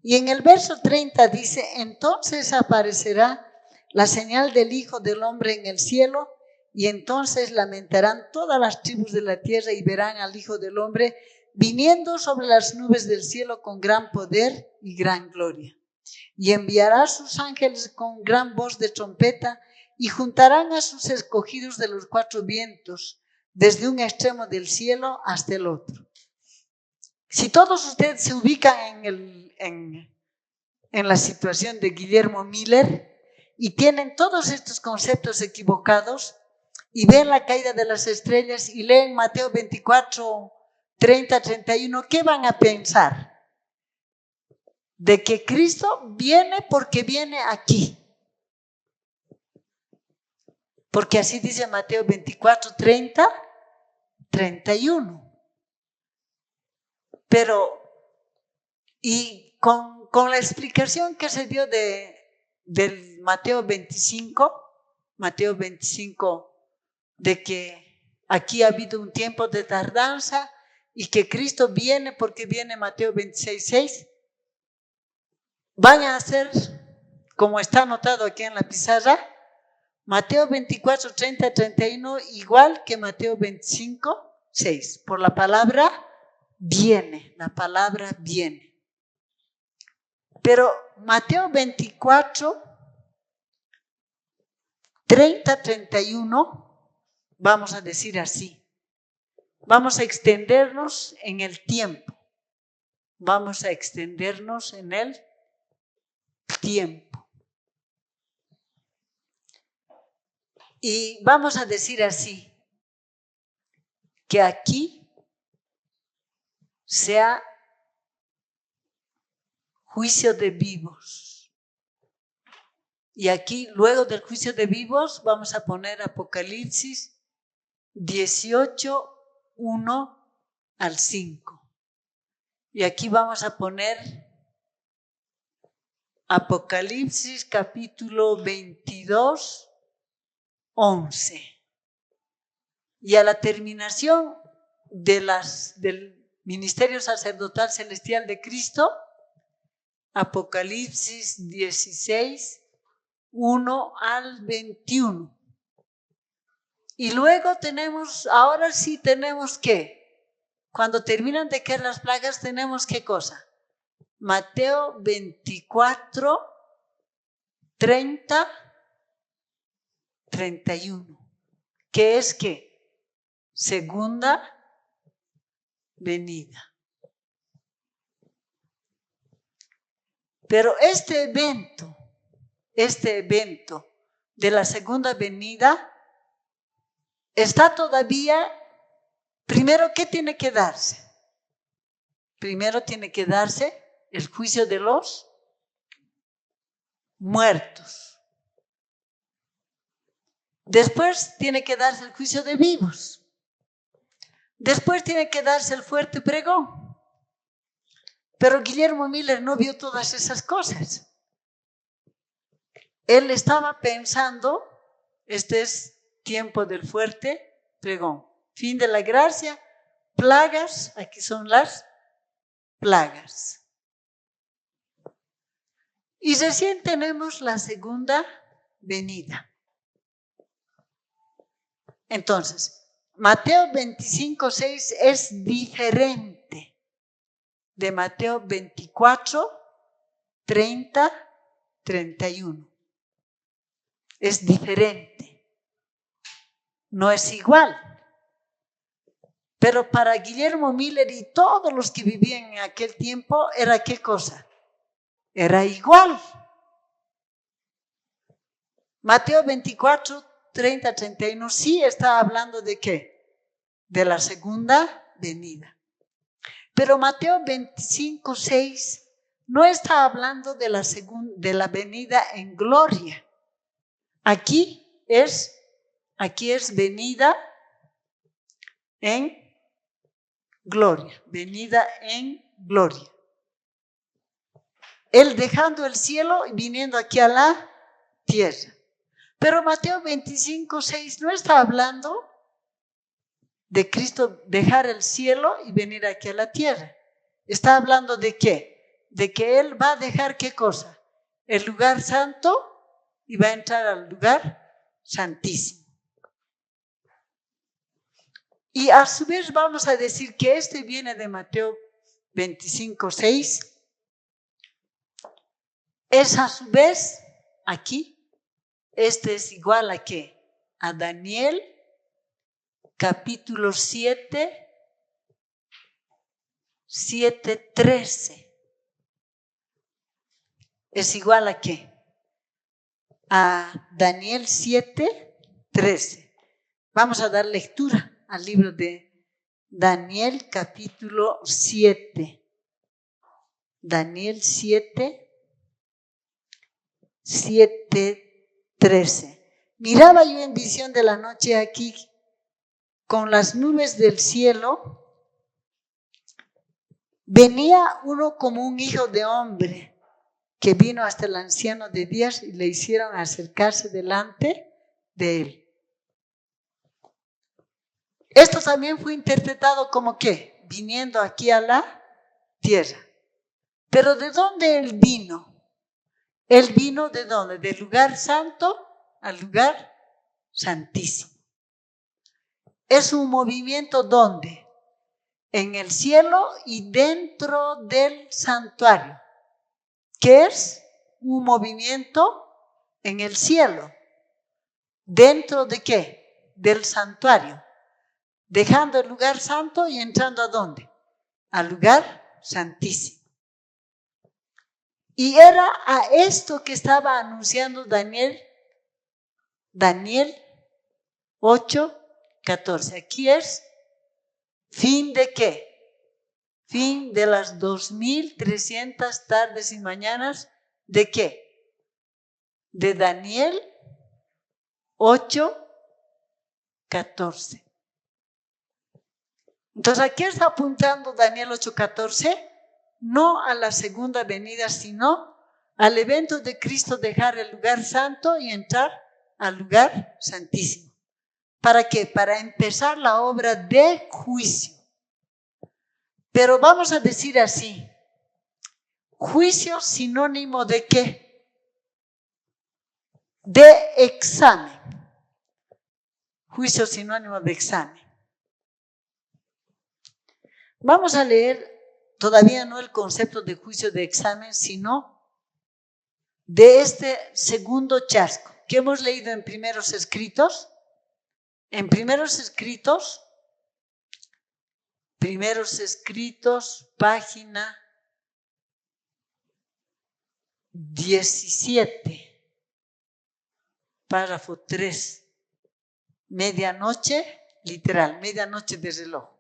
Y en el verso 30 dice, entonces aparecerá la señal del Hijo del Hombre en el cielo, y entonces lamentarán todas las tribus de la tierra y verán al Hijo del Hombre viniendo sobre las nubes del cielo con gran poder y gran gloria. Y enviará a sus ángeles con gran voz de trompeta y juntarán a sus escogidos de los cuatro vientos, desde un extremo del cielo hasta el otro. Si todos ustedes se ubican en la situación de Guillermo Miller y tienen todos estos conceptos equivocados y ven la caída de las estrellas y leen Mateo 24, 30, 31, ¿qué van a pensar? De que Cristo viene porque viene aquí. Porque así dice Mateo 24, 30, 31. Pero, y con la explicación que se dio del Mateo 25, de que aquí ha habido un tiempo de tardanza y que Cristo viene porque viene Mateo 26, 6, van a hacer, como está anotado aquí en la pizarra, Mateo 24, 30, 31, igual que Mateo 25, 6, por la palabra viene, la palabra viene. Pero Mateo 24, 30, 31, vamos a decir así, vamos a extendernos en el tiempo, vamos a extendernos en el tiempo. Y vamos a decir así, que aquí sea juicio de vivos. Y aquí, luego del juicio de vivos, vamos a poner Apocalipsis 18, 1 al 5. Y aquí vamos a poner Apocalipsis capítulo 22, 11. Y a la terminación del ministerio sacerdotal celestial de Cristo, Apocalipsis 16, 1 al 21. Y luego tenemos, ahora sí tenemos que, cuando terminan de caer las plagas, tenemos ¿qué cosa? Mateo 24, 30, 31. ¿Qué es qué? Segunda venida. Pero este evento de la segunda venida está todavía, primero, ¿qué tiene que darse? Primero tiene que darse el juicio de los muertos. Después tiene que darse el juicio de vivos. Después tiene que darse el fuerte pregón. Pero Guillermo Miller no vio todas esas cosas. Él estaba pensando, este es tiempo del fuerte pregón. Fin de la gracia, plagas, aquí son las plagas. Y recién tenemos la segunda venida. Entonces, Mateo 25, 6 es diferente de Mateo 24, 30, 31. Es diferente. No es igual. Pero para Guillermo Miller y todos los que vivían en aquel tiempo, ¿era qué cosa? Era igual. Mateo 24, 30, 31 sí está hablando de ¿qué? De la segunda venida. Pero Mateo 25, 6 no está hablando de la venida en gloria. Aquí es venida en gloria, venida en gloria. Él dejando el cielo y viniendo aquí a la tierra. Pero Mateo 25, 6 no está hablando de Cristo dejar el cielo y venir aquí a la tierra. Está hablando de ¿qué? de que él va a dejar ¿qué cosa? El lugar santo y va a entrar al lugar santísimo. Y a su vez vamos a decir que este viene de Mateo 25:6. Es a su vez, aquí, este es igual a ¿qué? A Daniel, capítulo 7:13. ¿Es igual a qué? A Daniel 7:13. Vamos a dar lectura al libro de Daniel, capítulo 7. Daniel 7:13. Miraba yo en visión de la noche aquí, con las nubes del cielo, venía uno como un hijo de hombre, que vino hasta el anciano de días y le hicieron acercarse delante de él. Esto también fue interpretado como ¿qué? Viniendo aquí a la tierra. Pero ¿de dónde él vino? Él vino ¿de dónde? Del lugar santo al lugar santísimo. Es un movimiento ¿dónde? En el cielo y dentro del santuario. ¿Qué es? Un movimiento en el cielo. ¿Dentro de qué? Del santuario. Dejando el lugar santo y entrando ¿a dónde? Al lugar santísimo. Y era a esto que estaba anunciando Daniel 8:14. Aquí es fin de qué? Fin de las 2300 tardes y mañanas de qué? De Daniel 8:14. Entonces aquí está apuntando Daniel 8:14, no a la segunda venida, sino al evento de Cristo dejar el lugar santo y entrar al lugar santísimo. ¿Para qué? Para empezar la obra de juicio. Pero vamos a decir así, juicio sinónimo de ¿qué? De examen. Juicio sinónimo de examen. Vamos a leer todavía no el concepto de juicio de examen, sino de este segundo chasco que hemos leído en Primeros Escritos. En Primeros Escritos, página 17, párrafo 3, medianoche, literal, medianoche de reloj.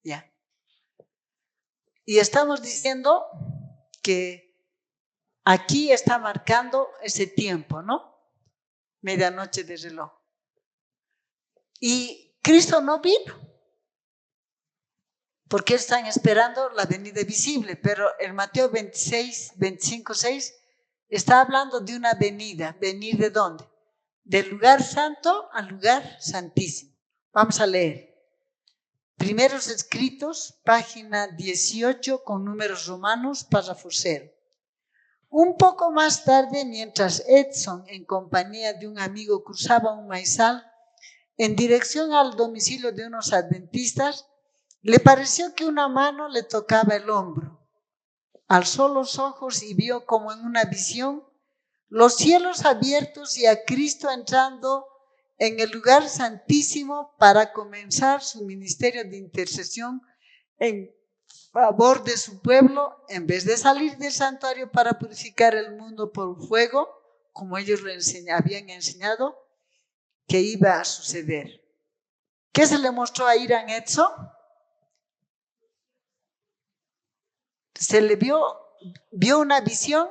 Ya. Y estamos diciendo que aquí está marcando ese tiempo, ¿no? Medianoche de reloj. Y Cristo no vino, porque están esperando la venida visible, pero en Mateo 25:6 está hablando de una venida. ¿Venir de dónde? Del lugar santo al lugar santísimo. Vamos a leer. Primeros Escritos, página 18, con números romanos, párrafo 0. Un poco más tarde, mientras Edson, en compañía de un amigo, cruzaba un maizal en dirección al domicilio de unos adventistas, le pareció que una mano le tocaba el hombro. Alzó los ojos y vio como en una visión los cielos abiertos y a Cristo entrando en el lugar santísimo para comenzar su ministerio de intercesión en favor de su pueblo, en vez de salir del santuario para purificar el mundo por fuego, como ellos habían enseñado que iba a suceder. ¿Qué se le mostró a Irán Edson? Se le vio una visión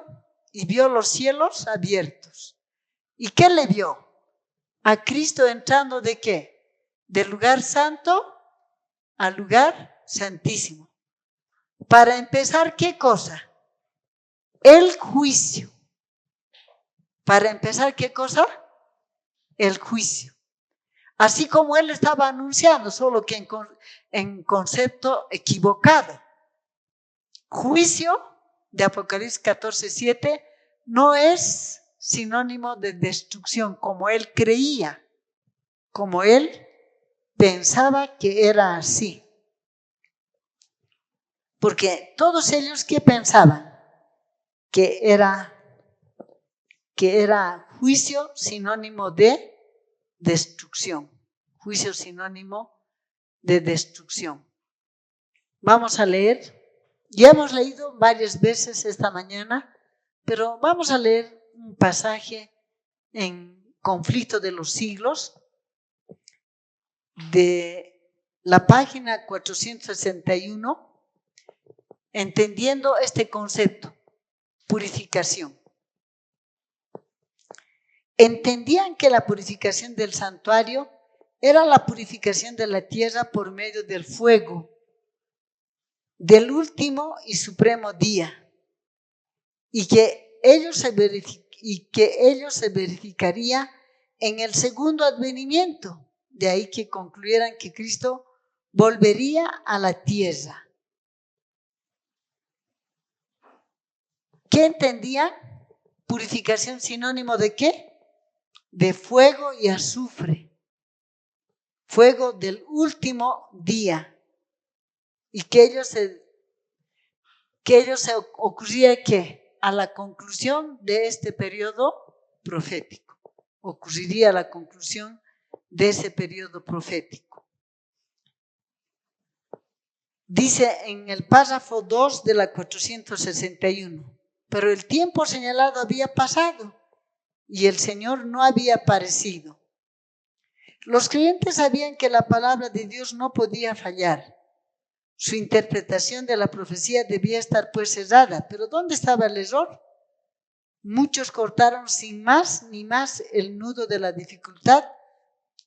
y vio los cielos abiertos. ¿Y qué le vio? A Cristo entrando ¿de qué? Del lugar santo al lugar santísimo. Para empezar, ¿qué cosa? El juicio. Para empezar, ¿qué cosa? El juicio. Así como él estaba anunciando, solo que en concepto equivocado. Juicio de Apocalipsis 14:7 no es sinónimo de destrucción como él creía, como él pensaba que era así. Porque todos ellos, ¿qué pensaban? Que era juicio sinónimo de destrucción. Juicio sinónimo de destrucción. Vamos a leer. Ya hemos leído varias veces esta mañana, pero vamos a leer un pasaje en Conflicto de los Siglos, de la página 461, entendiendo este concepto, purificación. Entendían que la purificación del santuario era la purificación de la tierra por medio del fuego, del último y supremo día, y que ello se verificaría en el segundo advenimiento. De ahí que concluyeran que Cristo volvería a la tierra. ¿Qué entendían? Purificación sinónimo ¿de qué? De fuego y azufre. Fuego del último día. Y que ello se ocurría que a la conclusión de este periodo profético. Ocurriría a la conclusión de ese periodo profético. Dice en el párrafo 2 de la 461, pero el tiempo señalado había pasado y el Señor no había aparecido. Los creyentes sabían que la palabra de Dios no podía fallar. Su interpretación de la profecía debía estar pues cerrada, pero ¿dónde estaba el error? Muchos cortaron sin más ni más el nudo de la dificultad,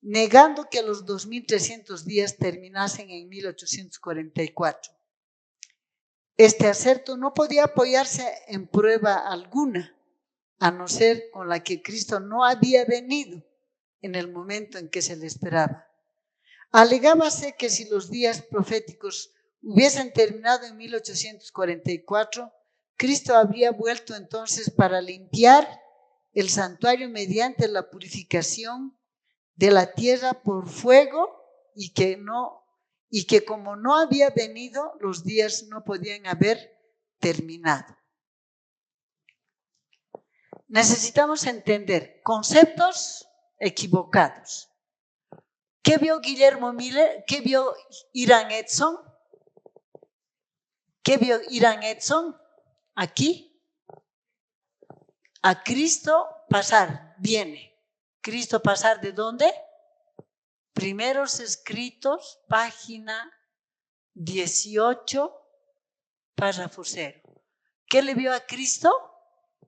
negando que los 2300 días terminasen en 1844. Este aserto no podía apoyarse en prueba alguna, a no ser con la que Cristo no había venido en el momento en que se le esperaba. Alegábase que si los días proféticos hubiesen terminado en 1844, Cristo habría vuelto entonces para limpiar el santuario mediante la purificación de la tierra por fuego y que como no había venido, los días no podían haber terminado. Necesitamos entender conceptos equivocados. ¿Qué vio Guillermo Miller? ¿Qué vio Irán Edson? ¿Qué vio Irán Edson? Aquí. A Cristo pasar, viene. ¿Cristo pasar de dónde? Primeros Escritos, página 18, párrafo 0. ¿Qué le vio a Cristo?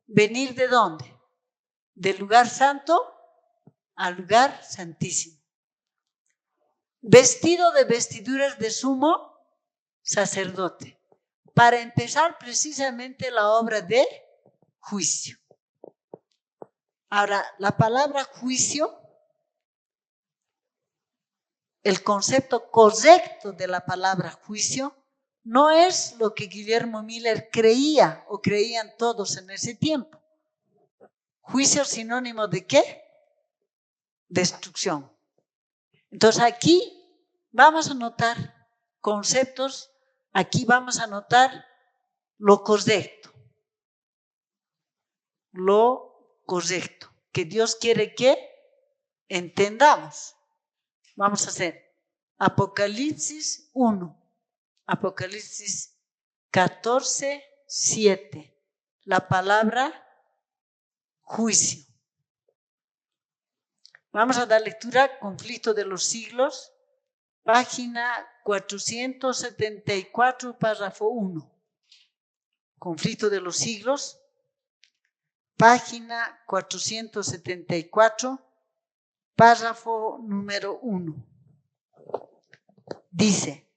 ¿Venir de dónde? Del lugar santo al lugar santísimo. Vestido de vestiduras de sumo sacerdote. Para empezar precisamente la obra de juicio. Ahora, la palabra juicio, el concepto correcto de la palabra juicio, no es lo que Guillermo Miller creía o creían todos en ese tiempo. Juicio sinónimo ¿de qué? Destrucción. Entonces aquí vamos a notar conceptos, aquí vamos a notar lo correcto. Lo correcto, que Dios quiere que entendamos. Vamos a hacer Apocalipsis 1, Apocalipsis 14:7, la palabra juicio. Vamos a dar lectura, Conflicto de los Siglos, página 474, párrafo 1. Conflicto de los Siglos, página 474, párrafo número 1. Dice,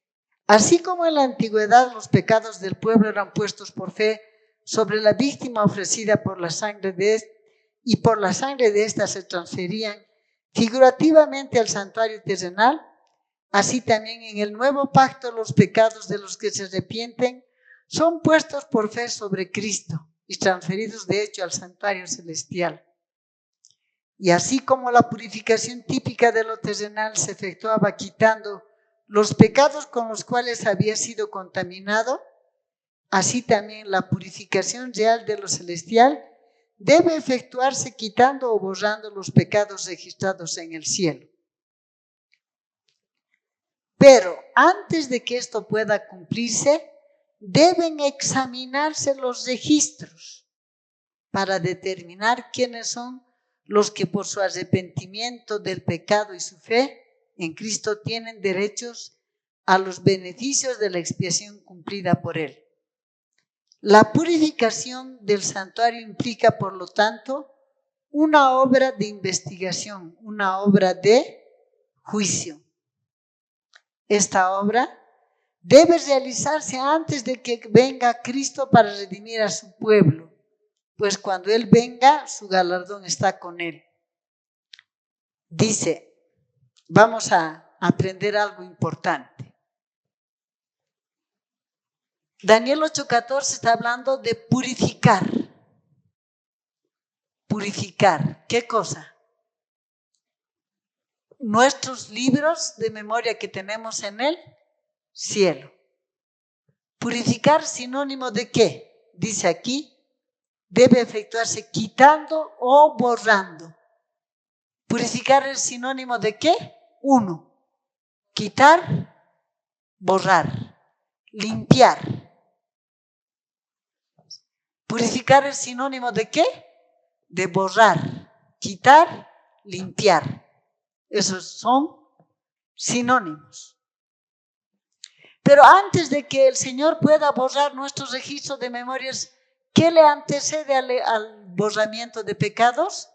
así como en la antigüedad los pecados del pueblo eran puestos por fe sobre la víctima ofrecida por la sangre de ésta, y por la sangre de ésta se transferían figurativamente al santuario terrenal, así también en el nuevo pacto los pecados de los que se arrepienten son puestos por fe sobre Cristo y transferidos de hecho al santuario celestial. Y así como la purificación típica de lo terrenal se efectuaba quitando los pecados con los cuales había sido contaminado, así también la purificación real de lo celestial debe efectuarse quitando o borrando los pecados registrados en el cielo. Pero antes de que esto pueda cumplirse, deben examinarse los registros para determinar quiénes son los que por su arrepentimiento del pecado y su fe en Cristo tienen derechos a los beneficios de la expiación cumplida por Él. La purificación del santuario implica, por lo tanto, una obra de investigación, una obra de juicio. Esta obra debe realizarse antes de que venga Cristo para redimir a su pueblo, pues cuando Él venga, su galardón está con Él. Dice, vamos a aprender algo importante. Daniel 8:14 está hablando de purificar. Purificar, ¿qué cosa? Nuestros libros de memoria que tenemos en el cielo. Purificar, sinónimo de qué? Dice aquí, debe efectuarse quitando o borrando. Purificar es sinónimo de qué? 1. Quitar, borrar, limpiar. Purificar es sinónimo de qué? De borrar, quitar, limpiar. Esos son sinónimos. Pero antes de que el Señor pueda borrar nuestros registros de memorias, ¿qué le antecede al borramiento de pecados?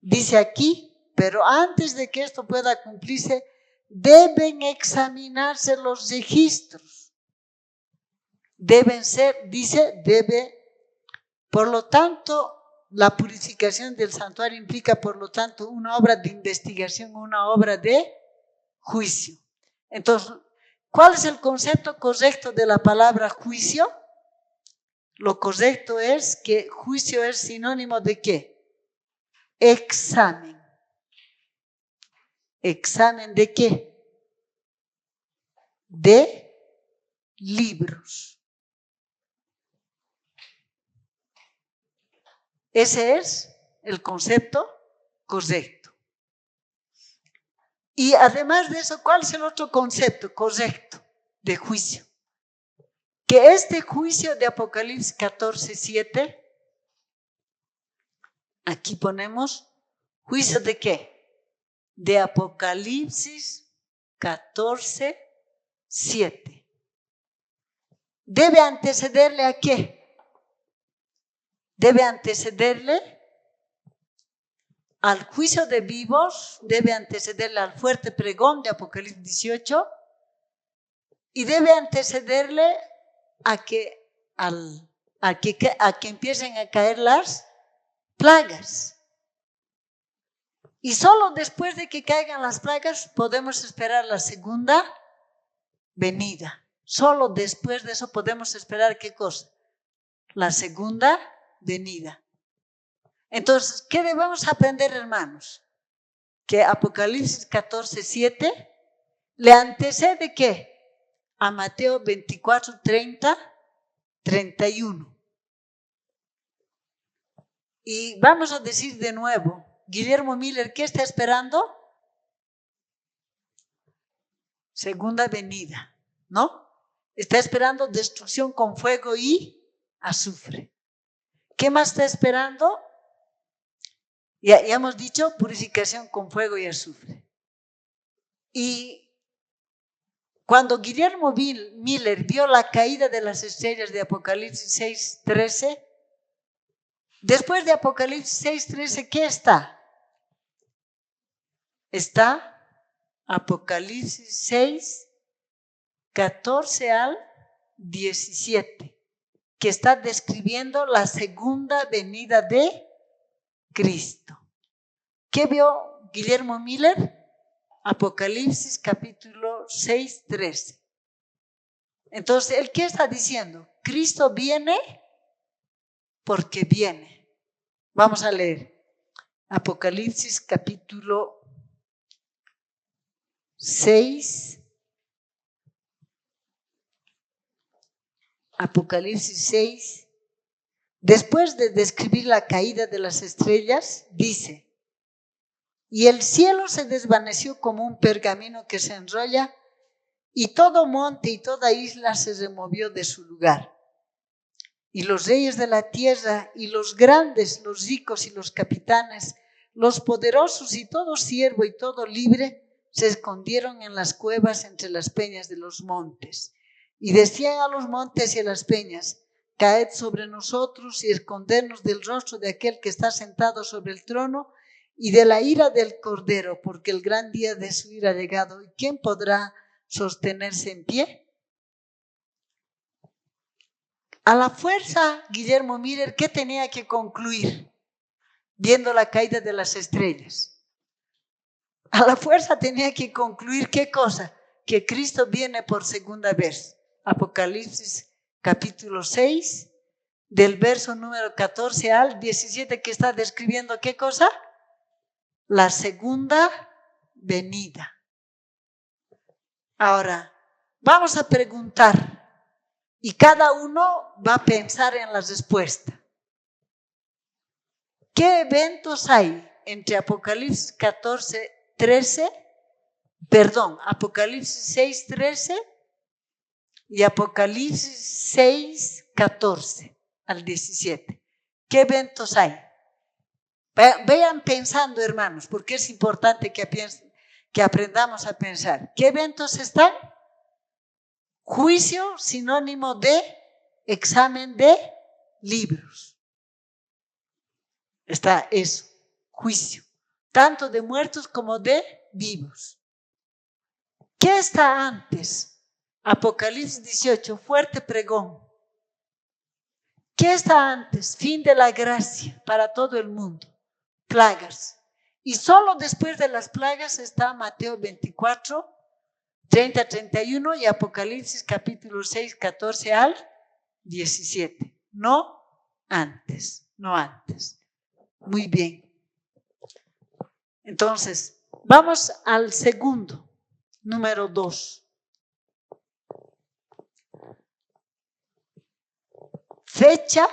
Dice aquí, pero antes de que esto pueda cumplirse, deben examinarse los registros. Deben ser, dice, por lo tanto, la purificación del santuario implica, por lo tanto, una obra de investigación, una obra de juicio. Entonces, ¿cuál es el concepto correcto de la palabra juicio? Lo correcto es que juicio es sinónimo de ¿qué? Examen. ¿Examen de qué? De libros. Ese es el concepto correcto. Y además de eso, ¿cuál es el otro concepto correcto de juicio? Que este juicio de Apocalipsis 14:7, aquí ponemos, ¿juicio de qué? De Apocalipsis 14:7. ¿Debe antecederle a qué? Debe antecederle al juicio de vivos, debe antecederle al fuerte pregón de Apocalipsis 18 y debe antecederle a que empiecen a caer las plagas. Y solo después de que caigan las plagas podemos esperar la segunda venida. Solo después de eso podemos esperar ¿qué cosa? La segunda venida. Entonces, ¿qué debemos aprender, hermanos? Que Apocalipsis 14:7 le antecede ¿qué? A Mateo 24:30-31. Y vamos a decir de nuevo, Guillermo Miller, ¿qué está esperando? Segunda venida, ¿no? Está esperando destrucción con fuego y azufre. ¿Qué más está esperando? Ya hemos dicho purificación con fuego y azufre. Y cuando Guillermo Miller vio la caída de las estrellas de Apocalipsis 6:13, después de Apocalipsis 6:13, ¿qué está? Está Apocalipsis 6:14-17, que está describiendo la segunda venida de Cristo. ¿Qué vio Guillermo Miller? Apocalipsis capítulo 6:13. Entonces, ¿el qué está diciendo? Cristo viene porque viene. Vamos a leer Apocalipsis capítulo 6. Apocalipsis 6. Después de describir la caída de las estrellas, dice: y el cielo se desvaneció como un pergamino que se enrolla, y todo monte y toda isla se removió de su lugar. Y los reyes de la tierra, y los grandes, los ricos y los capitanes, los poderosos y todo siervo y todo libre, se escondieron en las cuevas entre las peñas de los montes. Y decían a los montes y a las peñas: caed sobre nosotros y escondernos del rostro de aquel que está sentado sobre el trono y de la ira del Cordero, porque el gran día de su ira ha llegado. ¿Y quién podrá sostenerse en pie? A la fuerza, Guillermo Miller, ¿qué tenía que concluir viendo la caída de las estrellas? A la fuerza tenía que concluir ¿qué cosa? Que Cristo viene por segunda vez. Apocalipsis capítulo 6, del verso número 14 al 17, que está describiendo ¿qué cosa? La segunda venida. Ahora, vamos a preguntar y cada uno va a pensar en la respuesta. ¿Qué eventos hay entre Apocalipsis 6:13 y Apocalipsis 6:14 al 17? ¿Qué eventos hay? Vayan pensando, hermanos, porque es importante que aprendamos a pensar. ¿Qué eventos están? Juicio, sinónimo de examen de libros. Está eso, juicio, tanto de muertos como de vivos. ¿Qué está antes? Apocalipsis 18, fuerte pregón. ¿Qué está antes? Fin de la gracia para todo el mundo. Plagas. Y solo después de las plagas está Mateo 24, 30-31 y Apocalipsis capítulo 6, 14 al 17. No antes, no antes. Muy bien. Entonces, vamos al segundo, número 2. Fecha,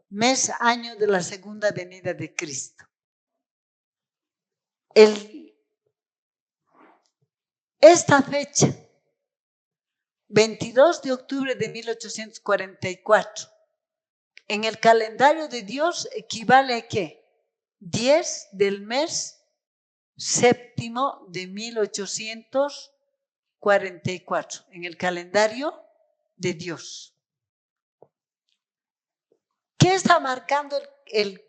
mes, año de la segunda venida de Cristo. Esta fecha, 22 de octubre de 1844, en el calendario de Dios equivale a ¿qué? 10 del mes séptimo de 1844, en el calendario de Dios. ¿Qué está marcando el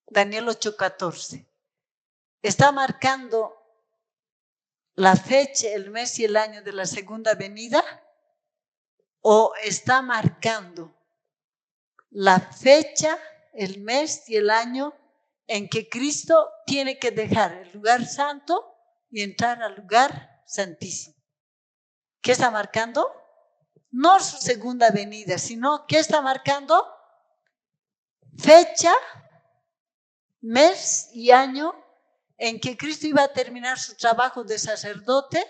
Daniel 8:14? Está marcando la fecha, el mes y el año de la segunda venida, o está marcando la fecha, el mes y el año en que Cristo tiene que dejar el lugar santo y entrar al lugar santísimo. ¿Qué está marcando? No su segunda venida, sino ¿qué está marcando? Fecha, mes y año en que Cristo iba a terminar su trabajo de sacerdote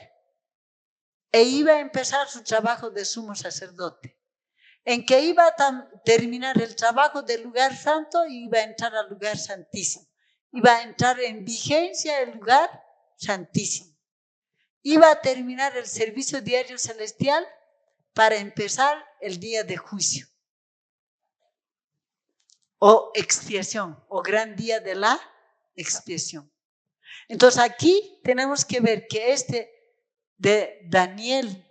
e iba a empezar su trabajo de sumo sacerdote, en que iba a terminar el trabajo del lugar santo y iba a entrar al lugar santísimo, iba a entrar en vigencia el lugar santísimo, iba a terminar el servicio diario celestial para empezar el día de juicio o expiación o gran día de la expiación. Entonces aquí tenemos que ver que de Daniel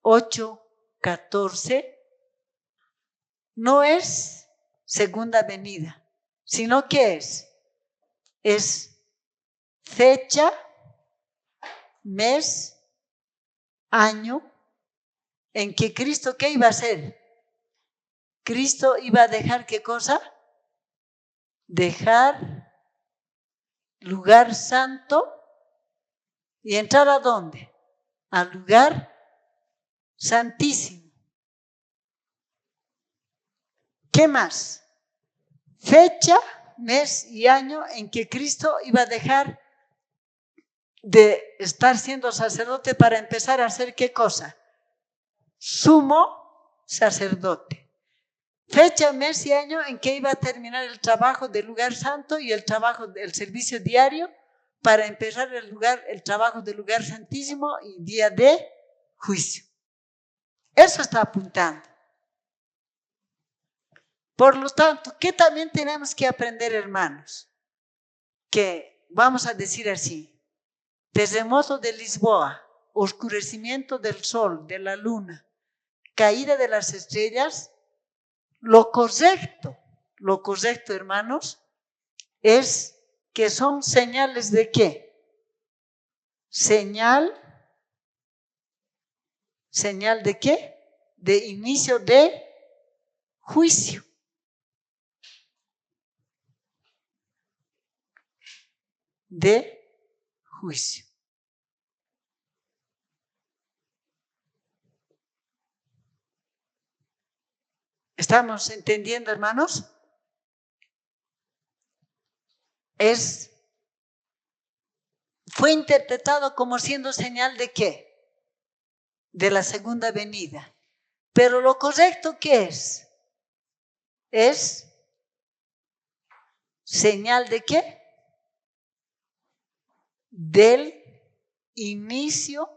8:14 no es segunda venida, sino que es fecha, mes, año en que Cristo, ¿qué iba a hacer? Cristo iba a dejar ¿qué cosa? Dejar lugar santo y entrar ¿a dónde? Al lugar santísimo. ¿Qué más? Fecha, mes y año en que Cristo iba a dejar de estar siendo sacerdote para empezar a hacer ¿qué cosa? Sumo sacerdote. Fecha, mes y año en que iba a terminar el trabajo del lugar santo y el trabajo del servicio diario para empezar el trabajo del lugar santísimo y día de juicio. Eso está apuntando. Por lo tanto, ¿qué también tenemos que aprender, hermanos? Que vamos a decir así: terremoto de Lisboa, oscurecimiento del sol, de la luna, caída de las estrellas. Lo correcto, hermanos, es que son señales ¿de qué? ¿Señal de qué? De inicio de juicio. De juicio. ¿Estamos entendiendo, hermanos? Fue interpretado como siendo señal de qué? De la segunda venida. Pero lo correcto, ¿qué es? Es señal de qué? Del inicio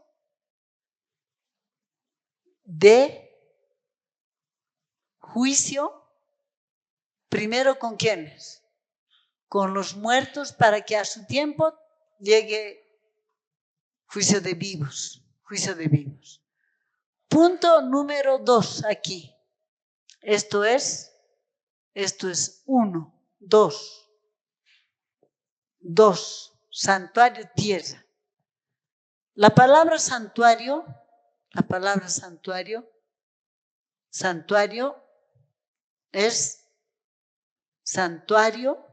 de juicio. Primero, ¿con quiénes? Con los muertos, para que a su tiempo llegue juicio de vivos. Punto número 2 aquí. Esto es 1, 2. 2. Santuario, tierra. La palabra santuario es santuario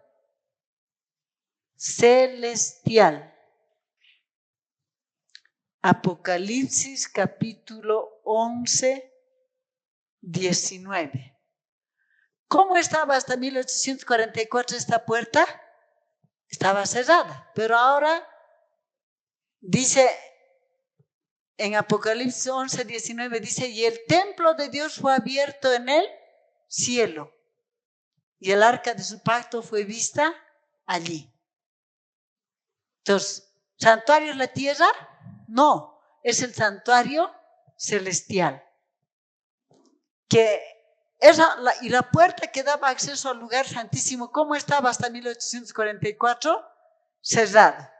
celestial. Apocalipsis capítulo 11, 19. ¿Cómo estaba hasta 1844 esta puerta? Estaba cerrada, pero ahora dice en Apocalipsis 11, 19, dice: y el templo de Dios fue abierto en el cielo, y el arca de su pacto fue vista allí. Entonces, ¿santuario es la tierra? No, es el santuario celestial. Y la puerta que daba acceso al lugar santísimo, ¿cómo estaba hasta 1844? Cerrada.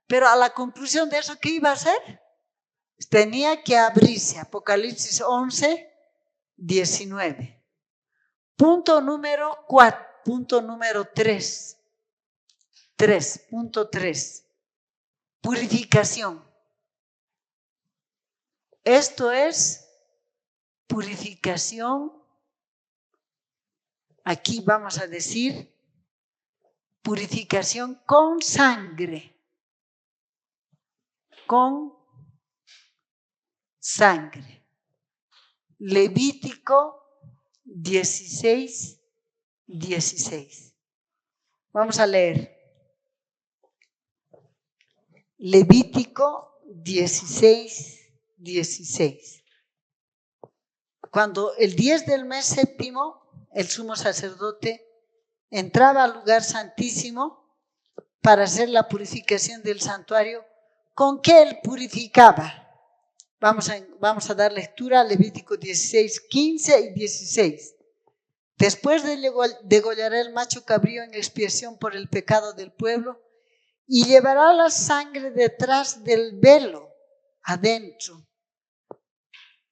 Pero a la conclusión de eso, ¿qué iba a hacer? Tenía que abrirse. Apocalipsis 11, 19. Punto número 3. 3.3. Purificación. Esto es purificación. Aquí vamos a decir purificación con sangre. Con sangre. Levítico 16, 16. Vamos a leer. Levítico 16, 16. Cuando el 10 del mes séptimo, el sumo sacerdote entraba al lugar santísimo para hacer la purificación del santuario. ¿Con qué él purificaba? Vamos a dar lectura a Levítico 16, 15 y 16. Después degollará el macho cabrío en expiación por el pecado del pueblo y llevará la sangre detrás del velo, adentro.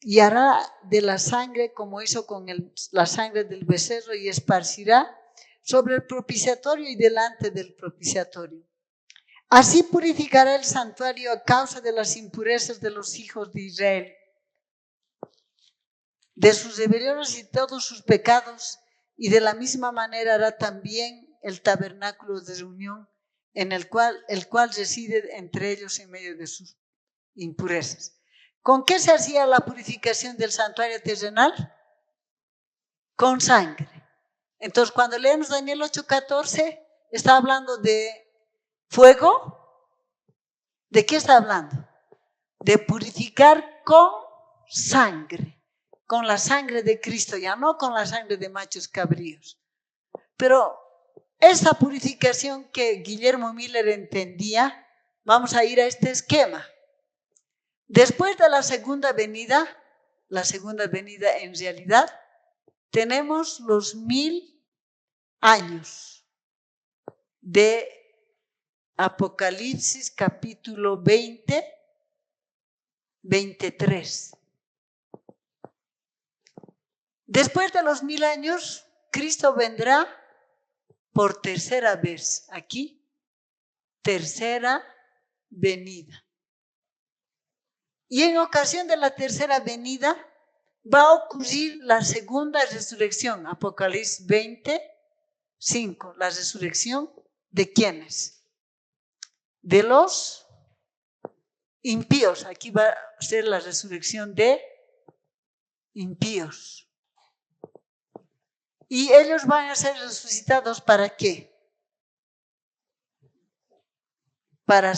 Y hará de la sangre como hizo con la sangre del becerro y esparcirá sobre el propiciatorio y delante del propiciatorio. Así purificará el santuario a causa de las impurezas de los hijos de Israel, de sus rebeliones y todos sus pecados, y de la misma manera hará también el tabernáculo de reunión, en el cual reside entre ellos en medio de sus impurezas. ¿Con qué se hacía la purificación del santuario terrenal? Con sangre. Entonces, cuando leemos Daniel 8:14, está hablando de fuego. ¿De qué está hablando? De purificar con sangre, con la sangre de Cristo, ya no con la sangre de machos cabríos. Pero esa purificación que Guillermo Miller entendía, vamos a ir a este esquema. Después de la segunda venida en realidad, tenemos los 1000 años de Apocalipsis capítulo 20, 23. Después de los 1000 años, Cristo vendrá por tercera vez. Aquí, tercera venida. Y en ocasión de la tercera venida, va a ocurrir la segunda resurrección. Apocalipsis 20:5. La resurrección ¿de quiénes? De los impíos. Aquí va a ser la resurrección de impíos. Y ellos van a ser resucitados ¿para qué? Para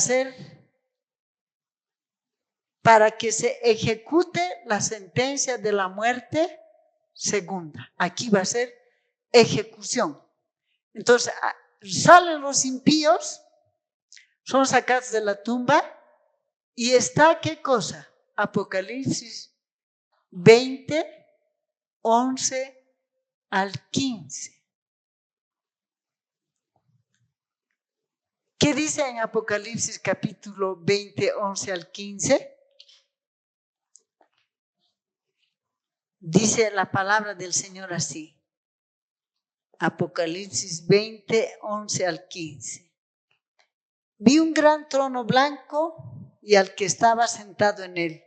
que se ejecute la sentencia de la muerte segunda. Aquí va a ser ejecución. Entonces, salen los impíos, son sacados de la tumba y está, ¿qué cosa? Apocalipsis 20, 11 al 15. ¿Qué dice en Apocalipsis capítulo 20, 11 al 15? Dice la palabra del Señor así. Apocalipsis 20, 11 al 15. Vi un gran trono blanco y al que estaba sentado en él,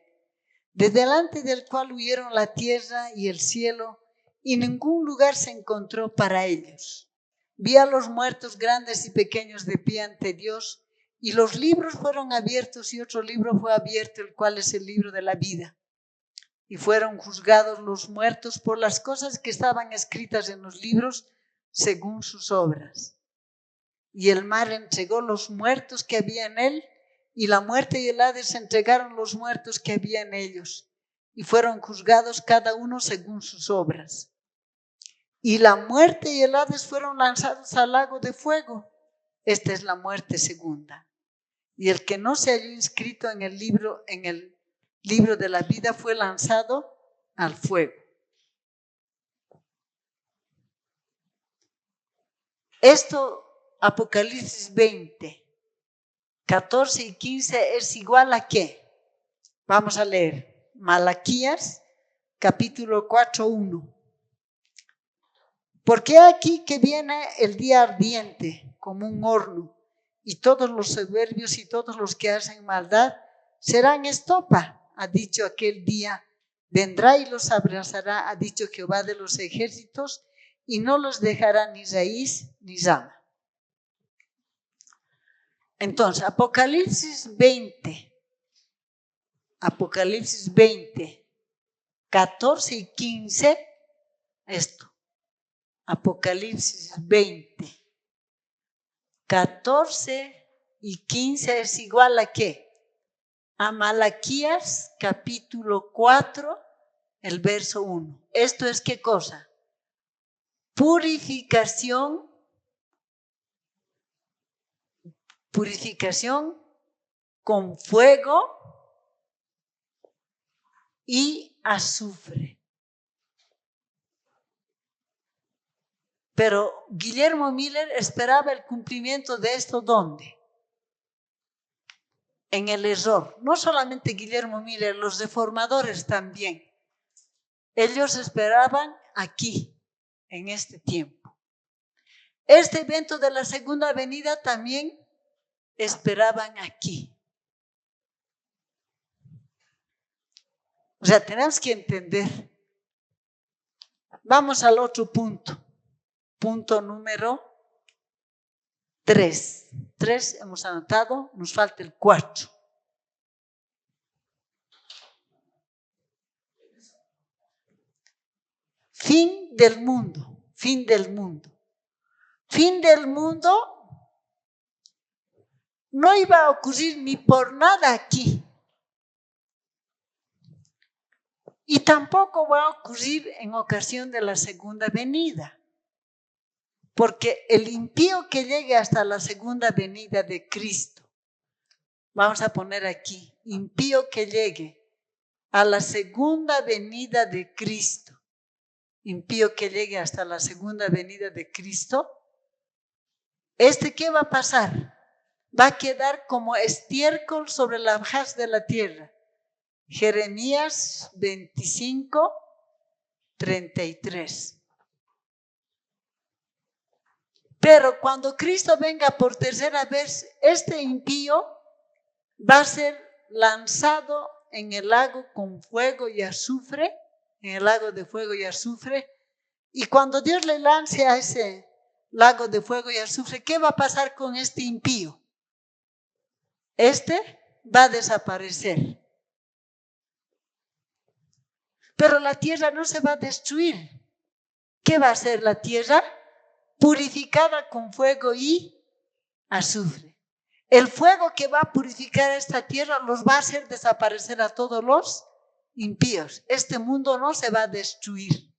de delante del cual huyeron la tierra y el cielo, y ningún lugar se encontró para ellos. Vi a los muertos grandes y pequeños de pie ante Dios, y los libros fueron abiertos, y otro libro fue abierto, el cual es el libro de la vida. Y fueron juzgados los muertos por las cosas que estaban escritas en los libros según sus obras. Y el mar entregó los muertos que había en él, y la muerte y el Hades entregaron los muertos que había en ellos, y fueron juzgados cada uno según sus obras. Y la muerte y el Hades fueron lanzados al lago de fuego. Esta es la muerte segunda. Y el que no se halló inscrito en el libro de la vida fue lanzado al fuego. Esto, Apocalipsis 20, 14 y 15 es igual a ¿qué? Vamos a leer Malaquías capítulo 4:1. Porque aquí que viene el día ardiente como un horno, y todos los soberbios y todos los que hacen maldad serán estopa, ha dicho aquel día. Vendrá y los abrazará, ha dicho Jehová de los ejércitos, y no los dejará ni raíz ni rama. Entonces, Apocalipsis 20, 14 y 15, esto. Apocalipsis 20, 14 y 15 es igual a ¿qué? A Malaquías capítulo 4, el verso 1. ¿Esto es qué cosa? Purificación con fuego y azufre. Pero Guillermo Miller esperaba el cumplimiento de esto, ¿dónde? En el error. No solamente Guillermo Miller, los reformadores también. Ellos esperaban aquí, en este tiempo. Este evento de la segunda venida también esperaban aquí. O sea, tenemos que entender. Vamos al otro punto. Punto número 3. 3 hemos anotado, nos falta el 4. fin del mundo, fin del mundo. Fin del mundo no iba a ocurrir ni por nada aquí. Y tampoco va a ocurrir en ocasión de la segunda venida. Porque el impío que llegue hasta la segunda venida de Cristo, vamos a poner aquí, impío que llegue a la segunda venida de Cristo, impío que llegue hasta la segunda venida de Cristo, ¿qué va a pasar? Va a quedar como estiércol sobre la faz de la tierra. Jeremías 25, 33. Pero cuando Cristo venga por tercera vez, este impío va a ser lanzado en el lago con fuego y azufre, en el lago de fuego y azufre. Y cuando Dios le lance a ese lago de fuego y azufre, ¿qué va a pasar con este impío? Va a desaparecer. Pero la tierra no se va a destruir. ¿Qué va a hacer la tierra? Purificada con fuego y azufre. El fuego que va a purificar esta tierra los va a hacer desaparecer a todos los impíos. Este mundo no se va a destruir.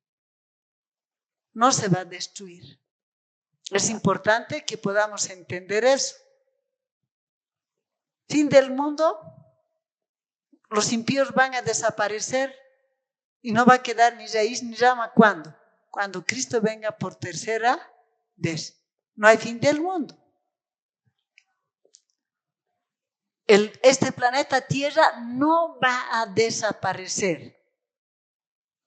No se va a destruir. Es importante que podamos entender eso. Fin del mundo, los impíos van a desaparecer y no va a quedar ni raíz ni rama. ¿Cuándo? Cuando Cristo venga por tercera vez. No hay fin del mundo. Este planeta Tierra no va a desaparecer.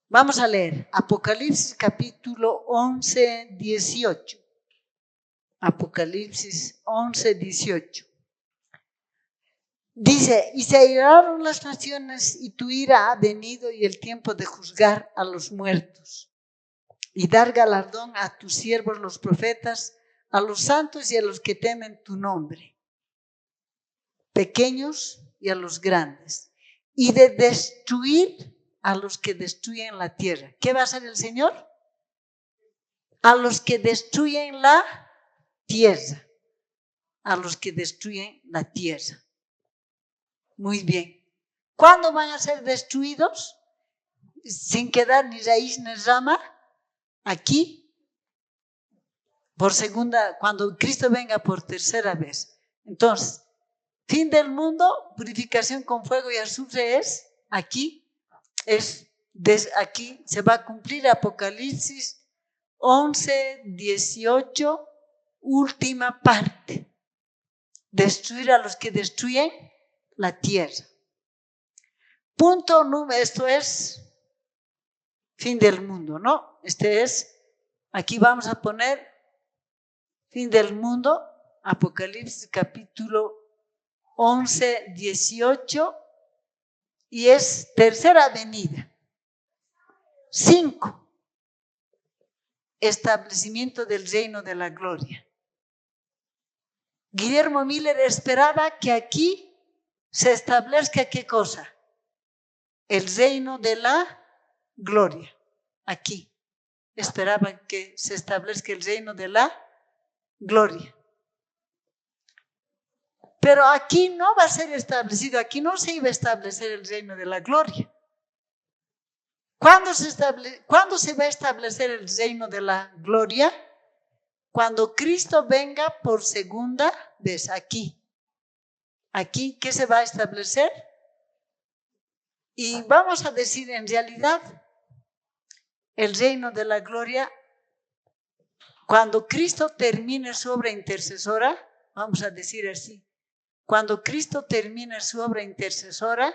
Vamos a leer Apocalipsis capítulo 11, 18. Apocalipsis 11, 18. Dice, y se airaron las naciones y tu ira ha venido y el tiempo de juzgar a los muertos y dar galardón a tus siervos los profetas, a los santos y a los que temen tu nombre, pequeños y a los grandes, y de destruir a los que destruyen la tierra. ¿Qué va a hacer el Señor? A los que destruyen la tierra, a los que destruyen la tierra. Muy bien. ¿Cuándo van a ser destruidos? Sin quedar ni raíz ni rama. Aquí, por segunda, cuando Cristo venga por tercera vez. Entonces, fin del mundo, purificación con fuego y azufre es aquí. Aquí se va a cumplir Apocalipsis 11, 18, última parte. Destruir a los que destruyen la tierra. Punto número, esto es fin del mundo, ¿no? Aquí vamos a poner fin del mundo, Apocalipsis capítulo 11, 18, y es tercera venida. 5, establecimiento del reino de la gloria. Guillermo Miller esperaba que aquí se establezca ¿qué cosa? El reino de la gloria. Aquí esperaban que se establezca el reino de la gloria. Pero aquí no va a ser establecido, aquí no se iba a establecer el reino de la gloria. ¿Cuándo se va a establecer el reino de la gloria? Cuando Cristo venga por segunda vez aquí. Aquí, ¿qué se va a establecer? Y vamos a decir en realidad, el reino de la gloria, cuando Cristo termine su obra intercesora, vamos a decir así, cuando Cristo termine su obra intercesora,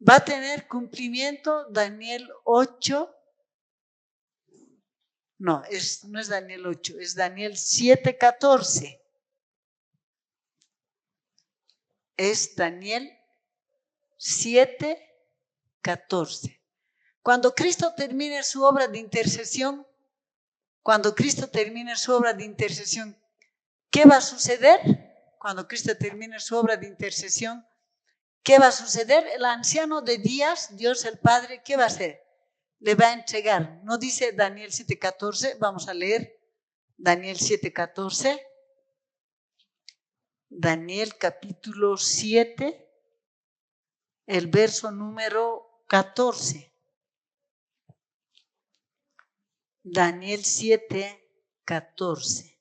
va a tener cumplimiento Daniel 8, no es Daniel 8, es Daniel 7:14. Es Daniel 7:14. Cuando Cristo termine su obra de intercesión, ¿qué va a suceder? Cuando Cristo termine su obra de intercesión, ¿qué va a suceder? El anciano de días, Dios el Padre, ¿qué va a hacer? le va a entregar. No dice Daniel 7:14, vamos a leer Daniel 7:14. Daniel capítulo 7, el verso número 14. Daniel 7:14.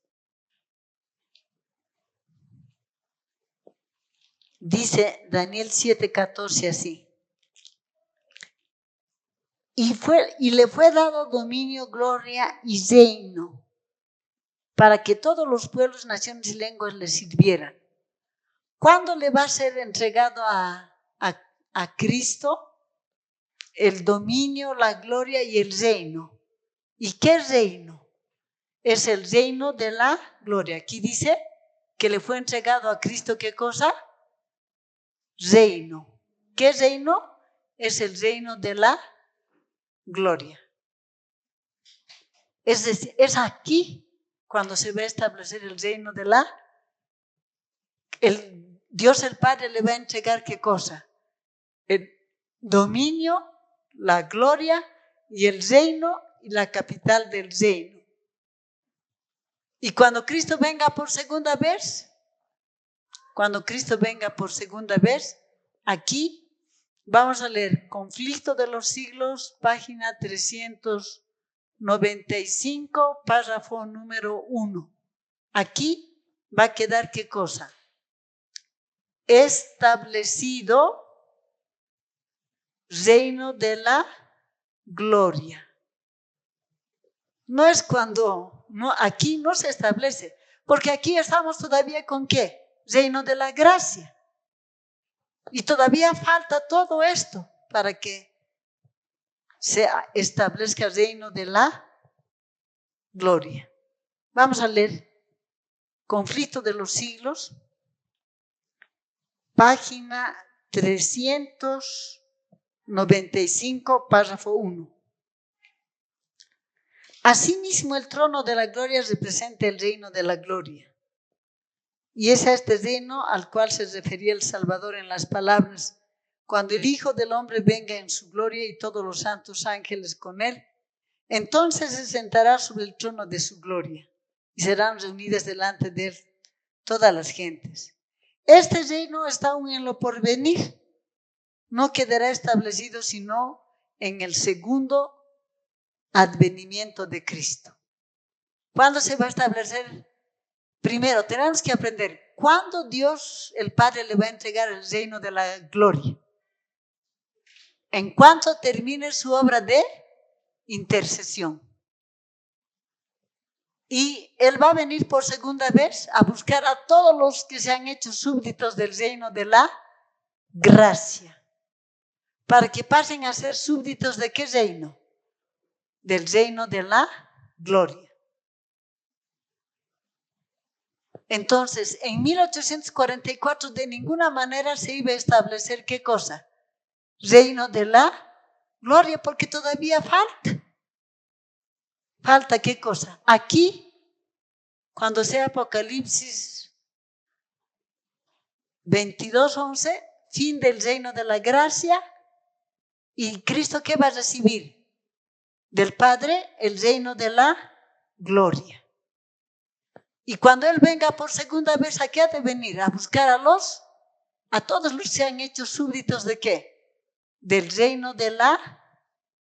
Dice Daniel 7:14 así. Y le fue dado dominio, gloria y reino, para que todos los pueblos, naciones y lenguas le sirvieran. ¿Cuándo le va a ser entregado a Cristo el dominio, la gloria y el reino? ¿Y qué reino? Es el reino de la gloria. Aquí dice que le fue entregado a Cristo, ¿qué cosa? Reino. ¿Qué reino? Es el reino de la gloria. Es decir, es aquí cuando se va a establecer el reino de la... Dios el Padre le va a entregar ¿qué cosa? El dominio, la gloria y el reino y la capital del reino. Y cuando Cristo venga por segunda vez, aquí vamos a leer Conflicto de los Siglos, página 395, párrafo número 1. Aquí va a quedar ¿qué cosa? Establecido reino de la gloria. No es cuando, no, aquí no se establece, porque aquí estamos todavía con ¿qué? Reino de la gracia. Y todavía falta todo esto para que se establezca el reino de la gloria. Vamos a leer Conflicto de los Siglos, página 395, párrafo 1. Asimismo, el trono de la gloria representa el reino de la gloria. Y es a este reino al cual se refería el Salvador en las palabras: cuando el Hijo del Hombre venga en su gloria y todos los santos ángeles con él, entonces se sentará sobre el trono de su gloria y serán reunidas delante de él todas las gentes. Este reino está aún en lo porvenir, no quedará establecido sino en el segundo advenimiento de Cristo. ¿Cuándo se va a establecer? Primero, tenemos que aprender cuándo Dios, el Padre, le va a entregar el reino de la gloria. En cuanto termine su obra de intercesión. Y Él va a venir por segunda vez a buscar a todos los que se han hecho súbditos del reino de la gracia. Para que pasen a ser súbditos ¿de qué reino? Del reino de la gloria. Entonces, en 1844 de ninguna manera se iba a establecer ¿qué cosa? Reino de la gloria, porque todavía falta. ¿Falta qué cosa? Aquí, cuando sea Apocalipsis 22:11, fin del reino de la gracia, ¿y Cristo qué va a recibir? Del Padre, el reino de la gloria. Y cuando Él venga por segunda vez, ¿a qué ha de venir? A buscar a todos los que se han hecho súbditos ¿de qué? Del reino de la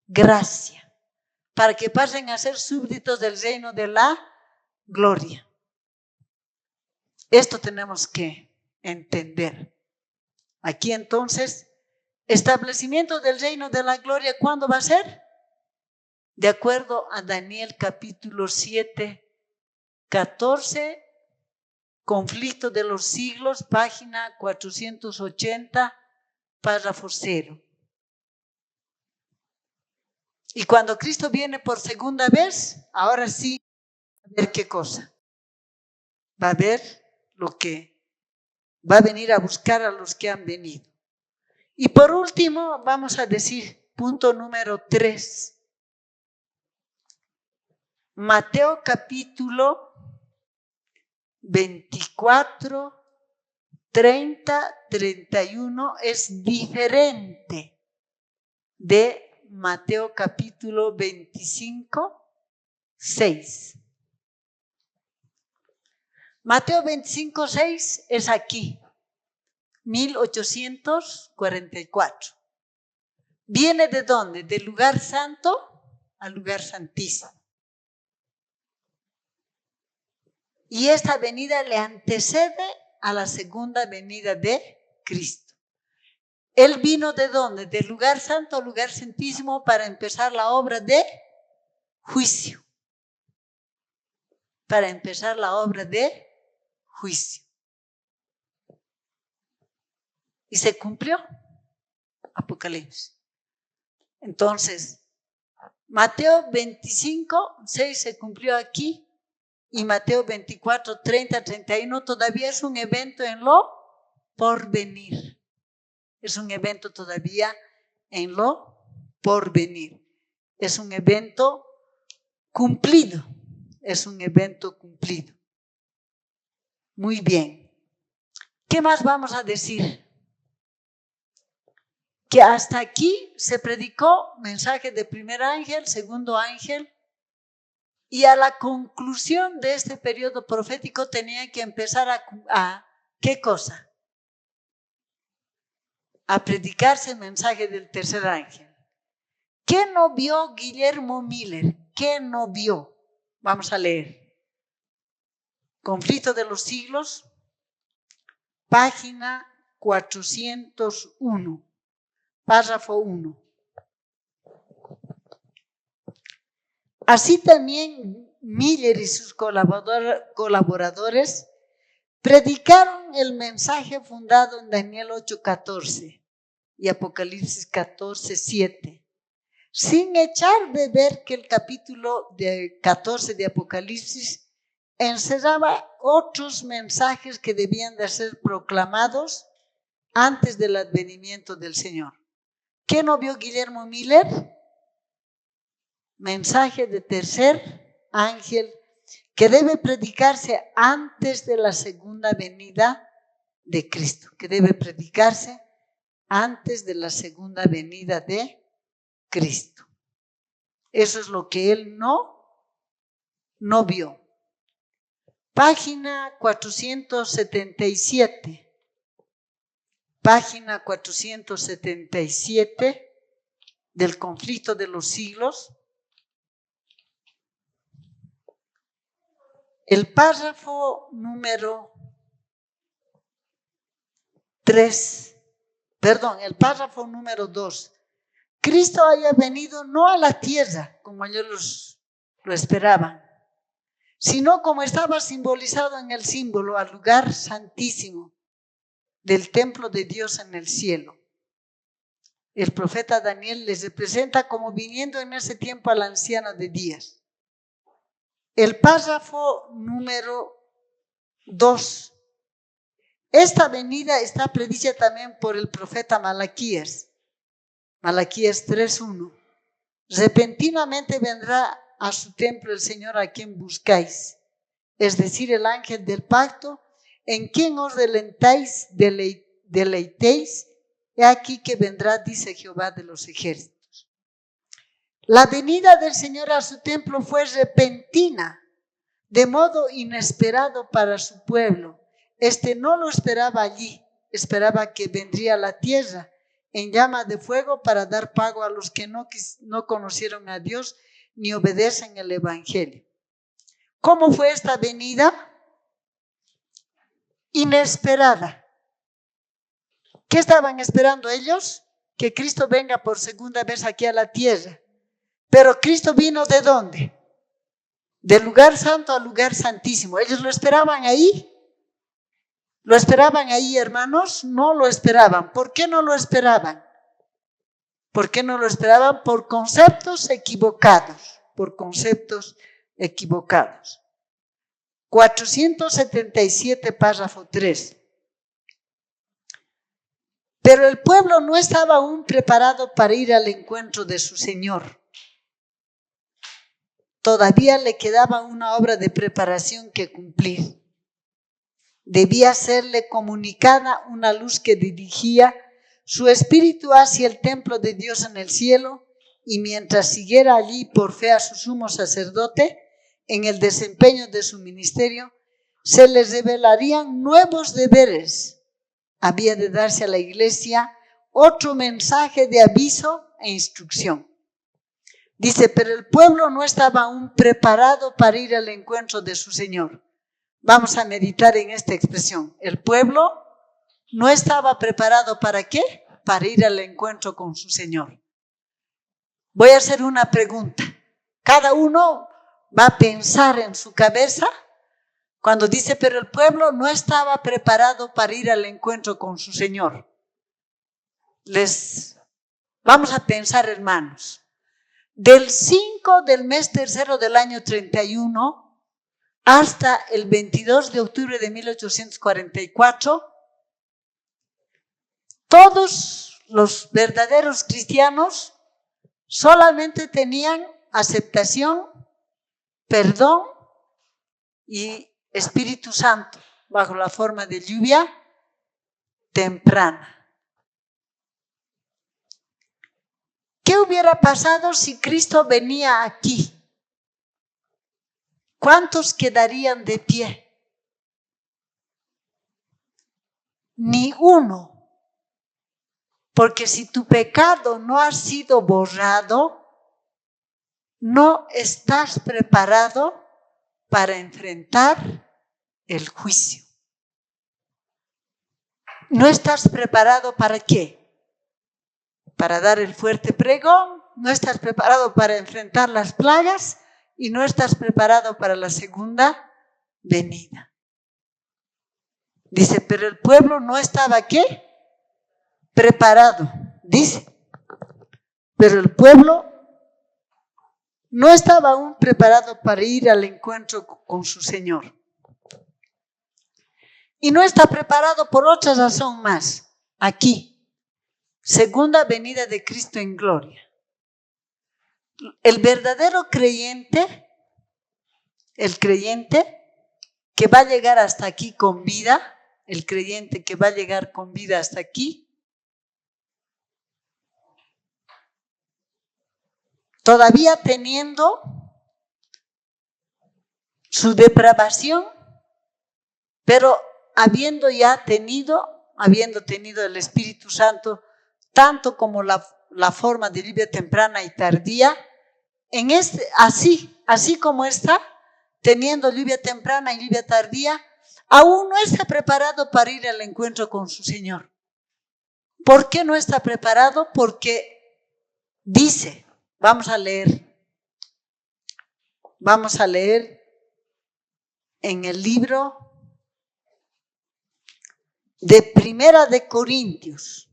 gracia, para que pasen a ser súbditos del reino de la gloria. Esto tenemos que entender. Aquí entonces, establecimiento del reino de la gloria, ¿cuándo va a ser? De acuerdo a Daniel capítulo 7, 14, Conflicto de los Siglos, página 480, párrafo 0. Y cuando Cristo viene por segunda vez, ahora sí, a ver qué cosa. Va a ver lo que va a venir a buscar a los que han venido. Y por último, vamos a decir, punto número 3. Mateo capítulo 24, 30, 31 es diferente de Mateo capítulo 25, 6. Mateo 25, 6 es aquí, 1844. ¿Viene de dónde? Del lugar santo al lugar santísimo. Y esta venida le antecede a la segunda venida de Cristo. Él vino ¿de dónde? Del lugar santo al lugar santísimo para empezar la obra de juicio. Para empezar la obra de juicio. Y se cumplió Apocalipsis. Entonces, Mateo 25, 6 se cumplió aquí. Y Mateo 24, 30, 31 todavía es un evento en lo porvenir. Es un evento todavía en lo porvenir. Es un evento cumplido. Es un evento cumplido. Muy bien. ¿Qué más vamos a decir? Que hasta aquí se predicó mensaje de primer ángel, segundo ángel. Y a la conclusión de este periodo profético tenía que empezar a ¿qué cosa? A predicarse el mensaje del tercer ángel. ¿Qué no vio Guillermo Miller? ¿Qué no vio? Vamos a leer. Conflicto de los siglos, página 401, párrafo 1. Así también Miller y sus colaboradores predicaron el mensaje fundado en Daniel 8:14 y Apocalipsis 14:7, sin echar de ver que el capítulo 14 de Apocalipsis encerraba otros mensajes que debían de ser proclamados antes del advenimiento del Señor. ¿Qué no vio Guillermo Miller? Mensaje de tercer ángel que debe predicarse antes de la segunda venida de Cristo, que debe predicarse antes de la segunda venida de Cristo. Eso es lo que él no vio. Página 477. Página 477 del conflicto de los siglos. El párrafo número 2. Cristo haya venido no a la tierra, como ellos lo esperaban, sino como estaba simbolizado en el símbolo, al lugar santísimo del templo de Dios en el cielo. El profeta Daniel les representa como viniendo en ese tiempo al anciano de días. El párrafo número 2. Esta venida está predicha también por el profeta Malaquías. Malaquías 3:1. Repentinamente vendrá a su templo el Señor a quien buscáis, es decir, el ángel del pacto, en quien os deleitéis. He aquí que vendrá, dice Jehová de los ejércitos. La venida del Señor a su templo fue repentina, de modo inesperado para su pueblo. No lo esperaba allí, esperaba que vendría a la tierra en llama de fuego para dar pago a los que no conocieron a Dios ni obedecen el evangelio. ¿Cómo fue esta venida? Inesperada. ¿Qué estaban esperando ellos? Que Cristo venga por segunda vez aquí a la tierra. Pero Cristo vino ¿de dónde? Del lugar santo al lugar santísimo. ¿Ellos lo esperaban ahí? ¿Lo esperaban ahí, hermanos? No lo esperaban. ¿Por qué no lo esperaban? ¿Por qué no lo esperaban? Por conceptos equivocados. Por conceptos equivocados. 477, párrafo 3. Pero el pueblo no estaba aún preparado para ir al encuentro de su Señor. Todavía le quedaba una obra de preparación que cumplir. Debía serle comunicada una luz que dirigía su espíritu hacia el templo de Dios en el cielo y mientras siguiera allí por fe a su sumo sacerdote, en el desempeño de su ministerio, se les revelarían nuevos deberes. Había de darse a la iglesia otro mensaje de aviso e instrucción. Dice, pero el pueblo no estaba aún preparado para ir al encuentro de su Señor. Vamos a meditar en esta expresión. El pueblo no estaba preparado ¿para qué? Para ir al encuentro con su Señor. Voy a hacer una pregunta. Cada uno va a pensar en su cabeza cuando dice, pero el pueblo no estaba preparado para ir al encuentro con su Señor. Vamos a pensar, hermanos. Del 5 del mes tercero del año 31 hasta el 22 de octubre de 1844, todos los verdaderos cristianos solamente tenían aceptación, perdón y Espíritu Santo bajo la forma de lluvia temprana. ¿Qué hubiera pasado si Cristo venía aquí? ¿Cuántos quedarían de pie? Ni uno. Porque si tu pecado no ha sido borrado, no estás preparado para enfrentar el juicio. ¿No estás preparado para qué? Para dar el fuerte pregón, no estás preparado para enfrentar las plagas y no estás preparado para la segunda venida. Dice, pero el pueblo no estaba ¿qué? Preparado. Dice, pero el pueblo no estaba aún preparado para ir al encuentro con su Señor. Y no está preparado por otra razón más. Aquí. Segunda venida de Cristo en gloria. El verdadero creyente, el creyente que va a llegar hasta aquí con vida, el creyente que va a llegar con vida hasta aquí, todavía teniendo su depravación, pero habiendo tenido el Espíritu Santo, tanto como la forma de lluvia temprana y tardía, así como está, teniendo lluvia temprana y lluvia tardía, aún no está preparado para ir al encuentro con su Señor. ¿Por qué no está preparado? Porque dice, vamos a leer en el libro de Primera de Corintios,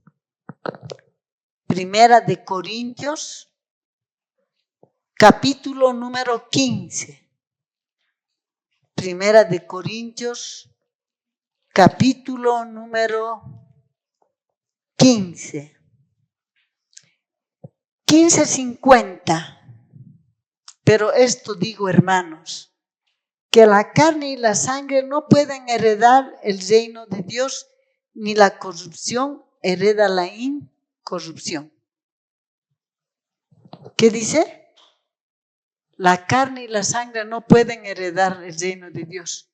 capítulo número 15. Primera de Corintios, capítulo número 15. 15:50. Pero esto digo, hermanos, que la carne y la sangre no pueden heredar el reino de Dios, ni la corrupción hereda la incorrupción. ¿Qué dice? La carne y la sangre no pueden heredar el reino de Dios,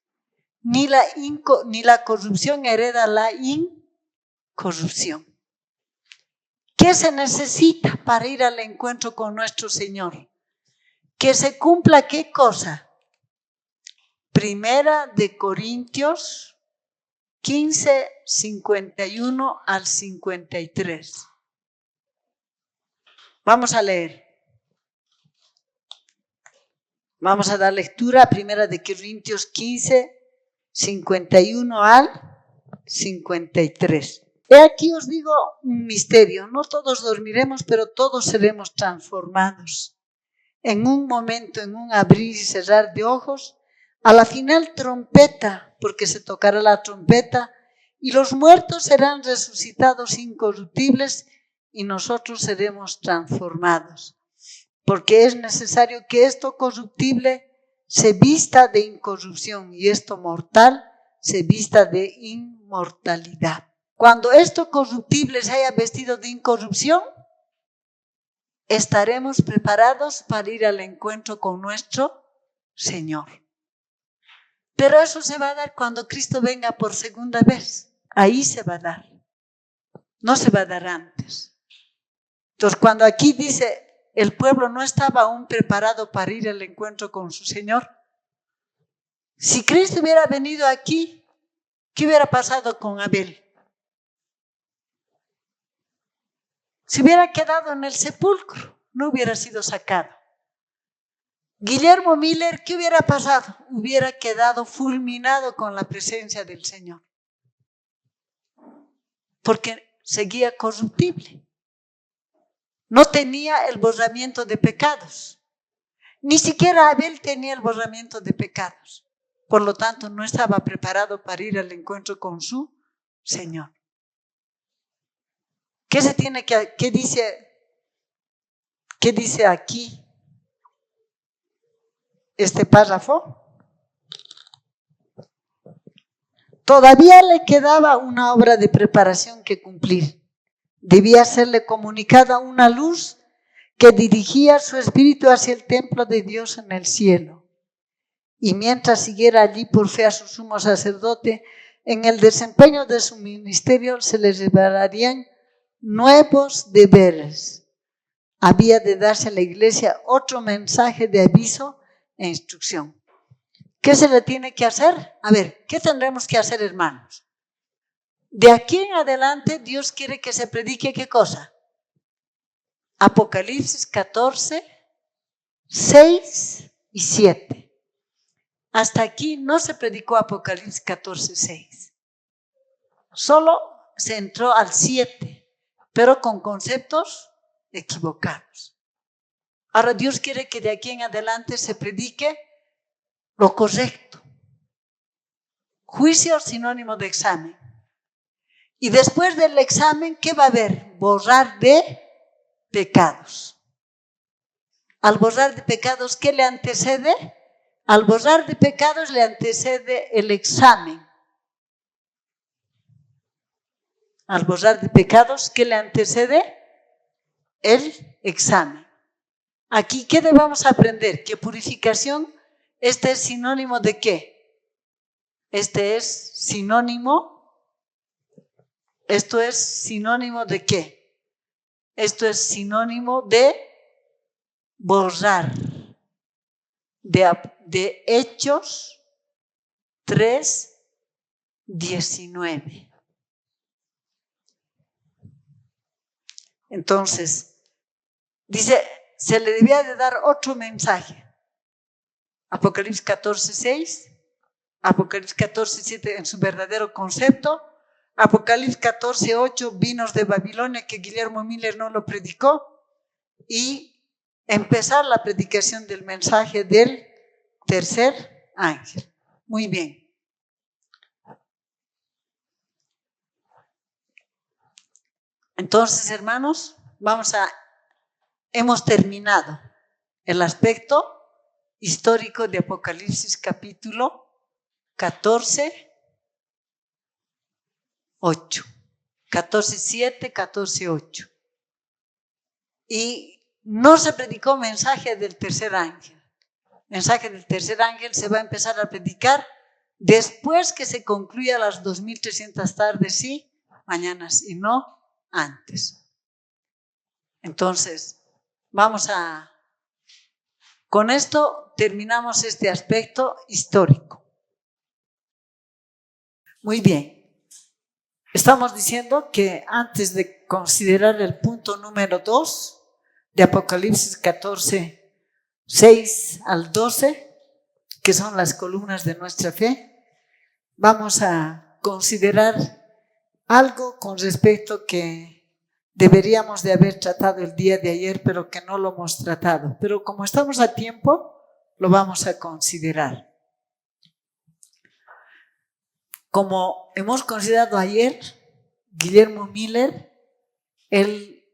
ni la corrupción hereda la incorrupción. ¿Qué se necesita para ir al encuentro con nuestro Señor? Que se cumpla ¿qué cosa? Primera de Corintios 15, 51 al 53. Vamos a leer. Vamos a dar lectura a Primera de Corintios 15, 51 al 53. He aquí os digo un misterio. No todos dormiremos, pero todos seremos transformados. En un momento, en un abrir y cerrar de ojos, a la final trompeta, porque se tocará la trompeta, y los muertos serán resucitados incorruptibles y nosotros seremos transformados. Porque es necesario que esto corruptible se vista de incorrupción y esto mortal se vista de inmortalidad. Cuando esto corruptible se haya vestido de incorrupción, estaremos preparados para ir al encuentro con nuestro Señor. Pero eso se va a dar cuando Cristo venga por segunda vez. Ahí se va a dar. No se va a dar antes. Entonces, cuando aquí dice, el pueblo no estaba aún preparado para ir al encuentro con su Señor. Si Cristo hubiera venido aquí, ¿qué hubiera pasado con Abel? Se hubiera quedado en el sepulcro, no hubiera sido sacado. Guillermo Miller, ¿qué hubiera pasado? Hubiera quedado fulminado con la presencia del Señor. Porque seguía corruptible. No tenía el borramiento de pecados. Ni siquiera Abel tenía el borramiento de pecados. Por lo tanto, no estaba preparado para ir al encuentro con su Señor. ¿Qué dice aquí este párrafo? Todavía le quedaba una obra de preparación que cumplir. Debía serle comunicada una luz que dirigía su espíritu hacia el templo de Dios en el cielo. Y mientras siguiera allí por fe a su sumo sacerdote, en el desempeño de su ministerio se le revelarían nuevos deberes. Había de darse a la iglesia otro mensaje de aviso e instrucción. ¿Qué se le tiene que hacer? A ver, ¿qué tendremos que hacer, hermanos? De aquí en adelante Dios quiere que se predique ¿qué cosa? Apocalipsis 14, 6 y 7. Hasta aquí no se predicó Apocalipsis 14, 6. Solo se entró al 7, pero con conceptos equivocados. Ahora Dios quiere que de aquí en adelante se predique lo correcto. Juicio sinónimo de examen. Y después del examen, ¿qué va a haber? Borrar de pecados. Al borrar de pecados, ¿qué le antecede? Al borrar de pecados le antecede el examen. Al borrar de pecados, ¿qué le antecede? El examen. Aquí, ¿qué debemos aprender? Que purificación, es sinónimo de ¿qué? Esto es sinónimo de ¿qué? Esto es sinónimo de borrar. De Hechos 3, 19. Entonces, dice, se le debía de dar otro mensaje. Apocalipsis 14, 6, Apocalipsis 14, 7 en su verdadero concepto, Apocalipsis 14, 8, vinos de Babilonia, que Guillermo Miller no lo predicó, y empezar la predicación del mensaje del tercer ángel. Muy bien. Entonces, hermanos, hemos terminado el aspecto histórico de Apocalipsis capítulo 14, 8. 14, 7, 14, 8. Y no se predicó mensaje del tercer ángel. Mensaje del tercer ángel se va a empezar a predicar después que se concluya las 2300 tardes y mañanas, y no antes. Entonces, con esto terminamos este aspecto histórico. Muy bien. Estamos diciendo que antes de considerar el punto número 2 de Apocalipsis 14, 6 al 12, que son las columnas de nuestra fe, vamos a considerar algo con respecto que deberíamos de haber tratado el día de ayer, pero que no lo hemos tratado. Pero como estamos a tiempo, lo vamos a considerar. Como hemos considerado ayer, Guillermo Miller, él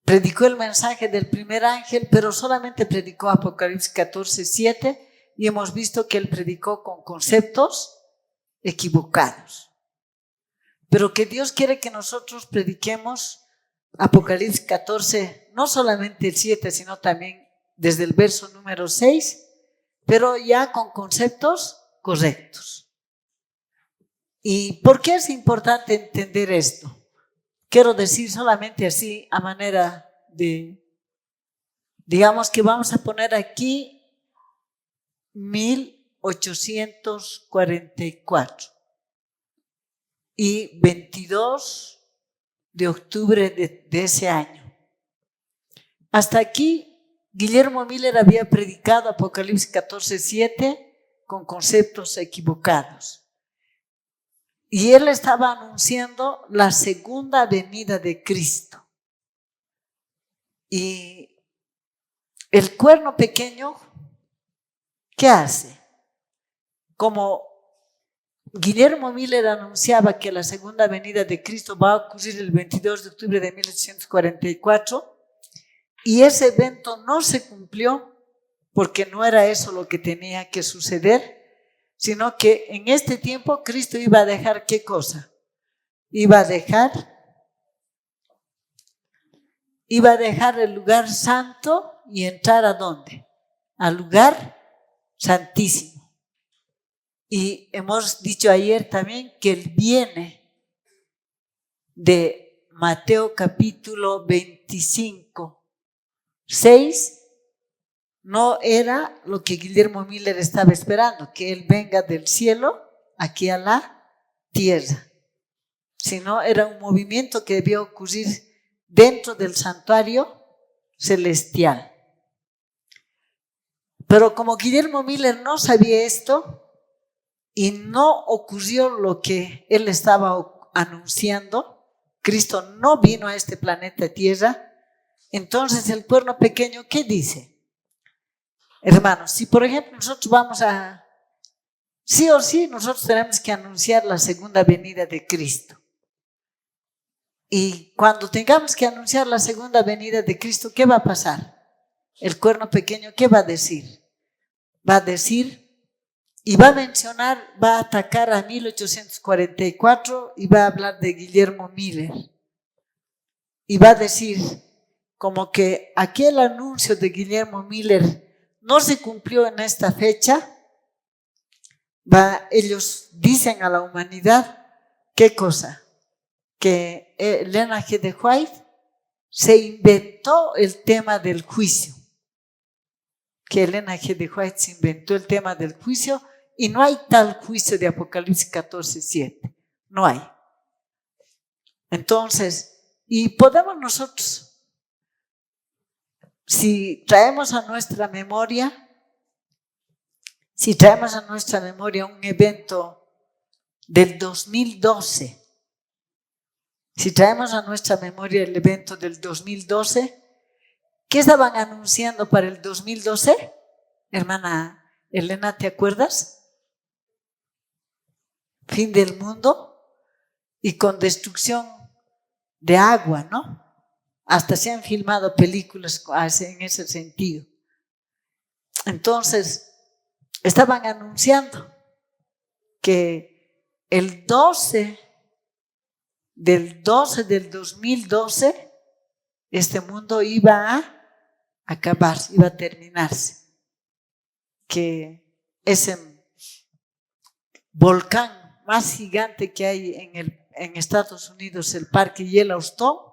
predicó el mensaje del primer ángel, pero solamente predicó Apocalipsis 14, 7, y hemos visto que él predicó con conceptos equivocados. Pero que Dios quiere que nosotros prediquemos Apocalipsis 14, no solamente el 7, sino también desde el verso número 6, pero ya con conceptos correctos. ¿Y por qué es importante entender esto? Quiero decir solamente así a manera de, digamos que vamos a poner aquí 1844 y 22 de octubre de ese año. Hasta aquí Guillermo Miller había predicado Apocalipsis 14:7 con conceptos equivocados. Y él estaba anunciando la segunda venida de Cristo. Y el cuerno pequeño, ¿qué hace? Como Guillermo Miller anunciaba que la segunda venida de Cristo va a ocurrir el 22 de octubre de 1844, y ese evento no se cumplió porque no era eso lo que tenía que suceder, sino que en este tiempo Cristo iba a dejar ¿qué cosa? Iba a dejar el lugar santo y entrar ¿a dónde? Al lugar santísimo. Y hemos dicho ayer también que él viene de Mateo capítulo 25:6, no era lo que Guillermo Miller estaba esperando, que él venga del cielo aquí a la tierra, sino era un movimiento que debía ocurrir dentro del santuario celestial. Pero como Guillermo Miller no sabía esto y no ocurrió lo que él estaba anunciando, Cristo no vino a este planeta Tierra, entonces el cuerno pequeño, ¿qué dice? Hermanos, si por ejemplo nosotros sí o sí, nosotros tenemos que anunciar la segunda venida de Cristo. Y cuando tengamos que anunciar la segunda venida de Cristo, ¿qué va a pasar? El cuerno pequeño, ¿qué va a decir? Va a decir y va a mencionar, va a atacar a 1844 y va a hablar de Guillermo Miller. Y va a decir como que aquel anuncio de Guillermo Miller no se cumplió en esta fecha. Ellos dicen a la humanidad, ¿qué cosa? Que Elena G. de White se inventó el tema del juicio. Que Elena G. de White se inventó el tema del juicio y no hay tal juicio de Apocalipsis 14:7. No hay. Entonces, y podemos nosotros, si traemos a nuestra memoria un evento del 2012, si traemos a nuestra memoria el evento del 2012, ¿qué estaban anunciando para el 2012? Hermana Elena, ¿te acuerdas? Fin del mundo y con destrucción de agua, ¿no? Hasta se han filmado películas en ese sentido. Entonces, estaban anunciando que el 12 del 2012, este mundo iba a acabar, iba a terminarse. Que ese volcán más gigante que hay en Estados Unidos, el Parque Yellowstone,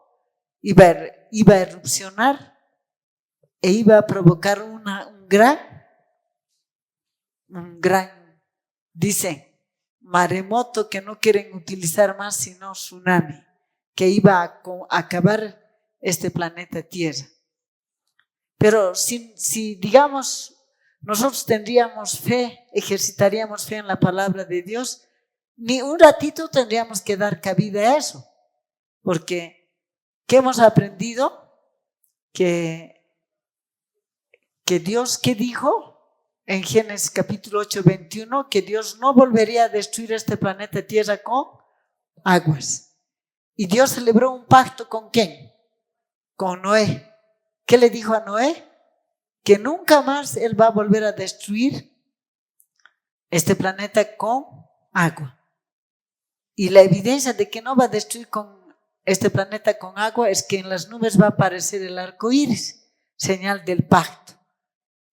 iba a erupcionar e iba a provocar un gran, dicen, maremoto que no quieren utilizar más sino tsunami, que iba a acabar este planeta Tierra. Pero si digamos, nosotros tendríamos fe, ejercitaríamos fe en la palabra de Dios, ni un ratito tendríamos que dar cabida a eso, porque ¿qué hemos aprendido? Que Dios, ¿qué dijo? En Génesis capítulo 8:21, que Dios no volvería a destruir este planeta Tierra con aguas. Y Dios celebró un pacto ¿con quién? Con Noé. ¿Qué le dijo a Noé? Que nunca más él va a volver a destruir este planeta con agua. Y la evidencia de que no va a destruir con este planeta con agua, es que en las nubes va a aparecer el arco iris, señal del pacto.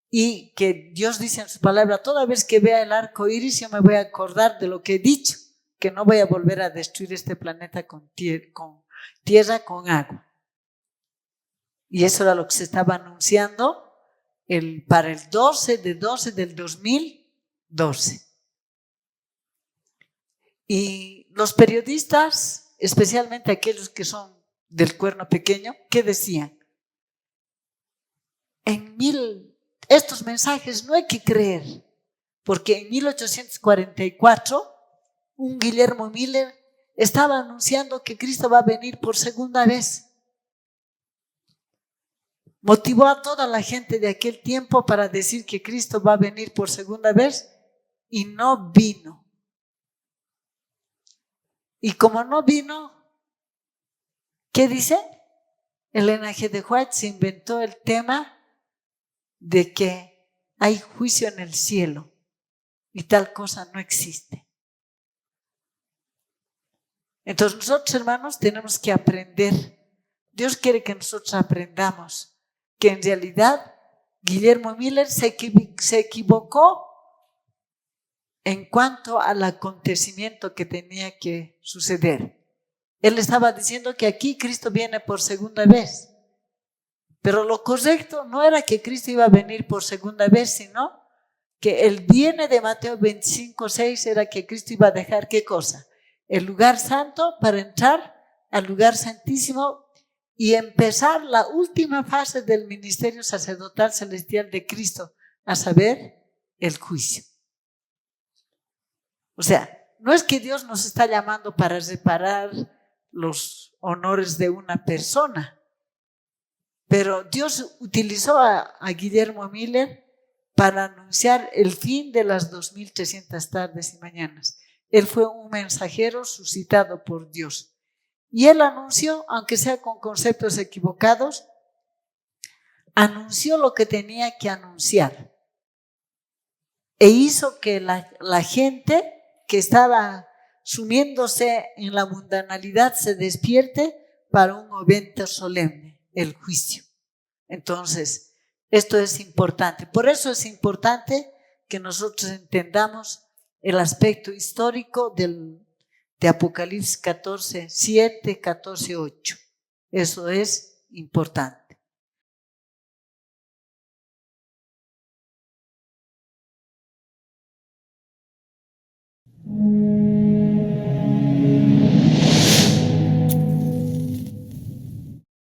Y que Dios dice en su palabra, toda vez que vea el arco iris, yo me voy a acordar de lo que he dicho, que no voy a volver a destruir este planeta con tierra, con agua. Y eso era lo que se estaba anunciando para el 12 de 12 del 2012. Y los periodistas, especialmente aquellos que son del cuerno pequeño, ¿qué decían? Estos mensajes no hay que creer, porque en 1844 un Guillermo Miller estaba anunciando que Cristo va a venir por segunda vez. Motivó a toda la gente de aquel tiempo para decir que Cristo va a venir por segunda vez y no vino. Y como no vino, ¿qué dice? Elena G. de White se inventó el tema de que hay juicio en el cielo y tal cosa no existe. Entonces nosotros, hermanos, tenemos que aprender. Dios quiere que nosotros aprendamos que en realidad Guillermo Miller se equivocó en cuanto al acontecimiento que tenía que suceder. Él estaba diciendo que aquí Cristo viene por segunda vez. Pero lo correcto no era que Cristo iba a venir por segunda vez, sino que el viene de Mateo 25:6 era que Cristo iba a dejar ¿qué cosa? El lugar santo para entrar al lugar santísimo y empezar la última fase del ministerio sacerdotal celestial de Cristo, a saber, el juicio. O sea, no es que Dios nos está llamando para reparar los honores de una persona, pero Dios utilizó a Guillermo Miller para anunciar el fin de las 2300 tardes y mañanas. Él fue un mensajero suscitado por Dios. Y él anunció, aunque sea con conceptos equivocados, anunció lo que tenía que anunciar. E hizo que la gente que estaba sumiéndose en la mundanalidad se despierte para un evento solemne, el juicio. Entonces, esto es importante. Por eso es importante que nosotros entendamos el aspecto histórico de Apocalipsis 14:7, 14:8. Eso es importante.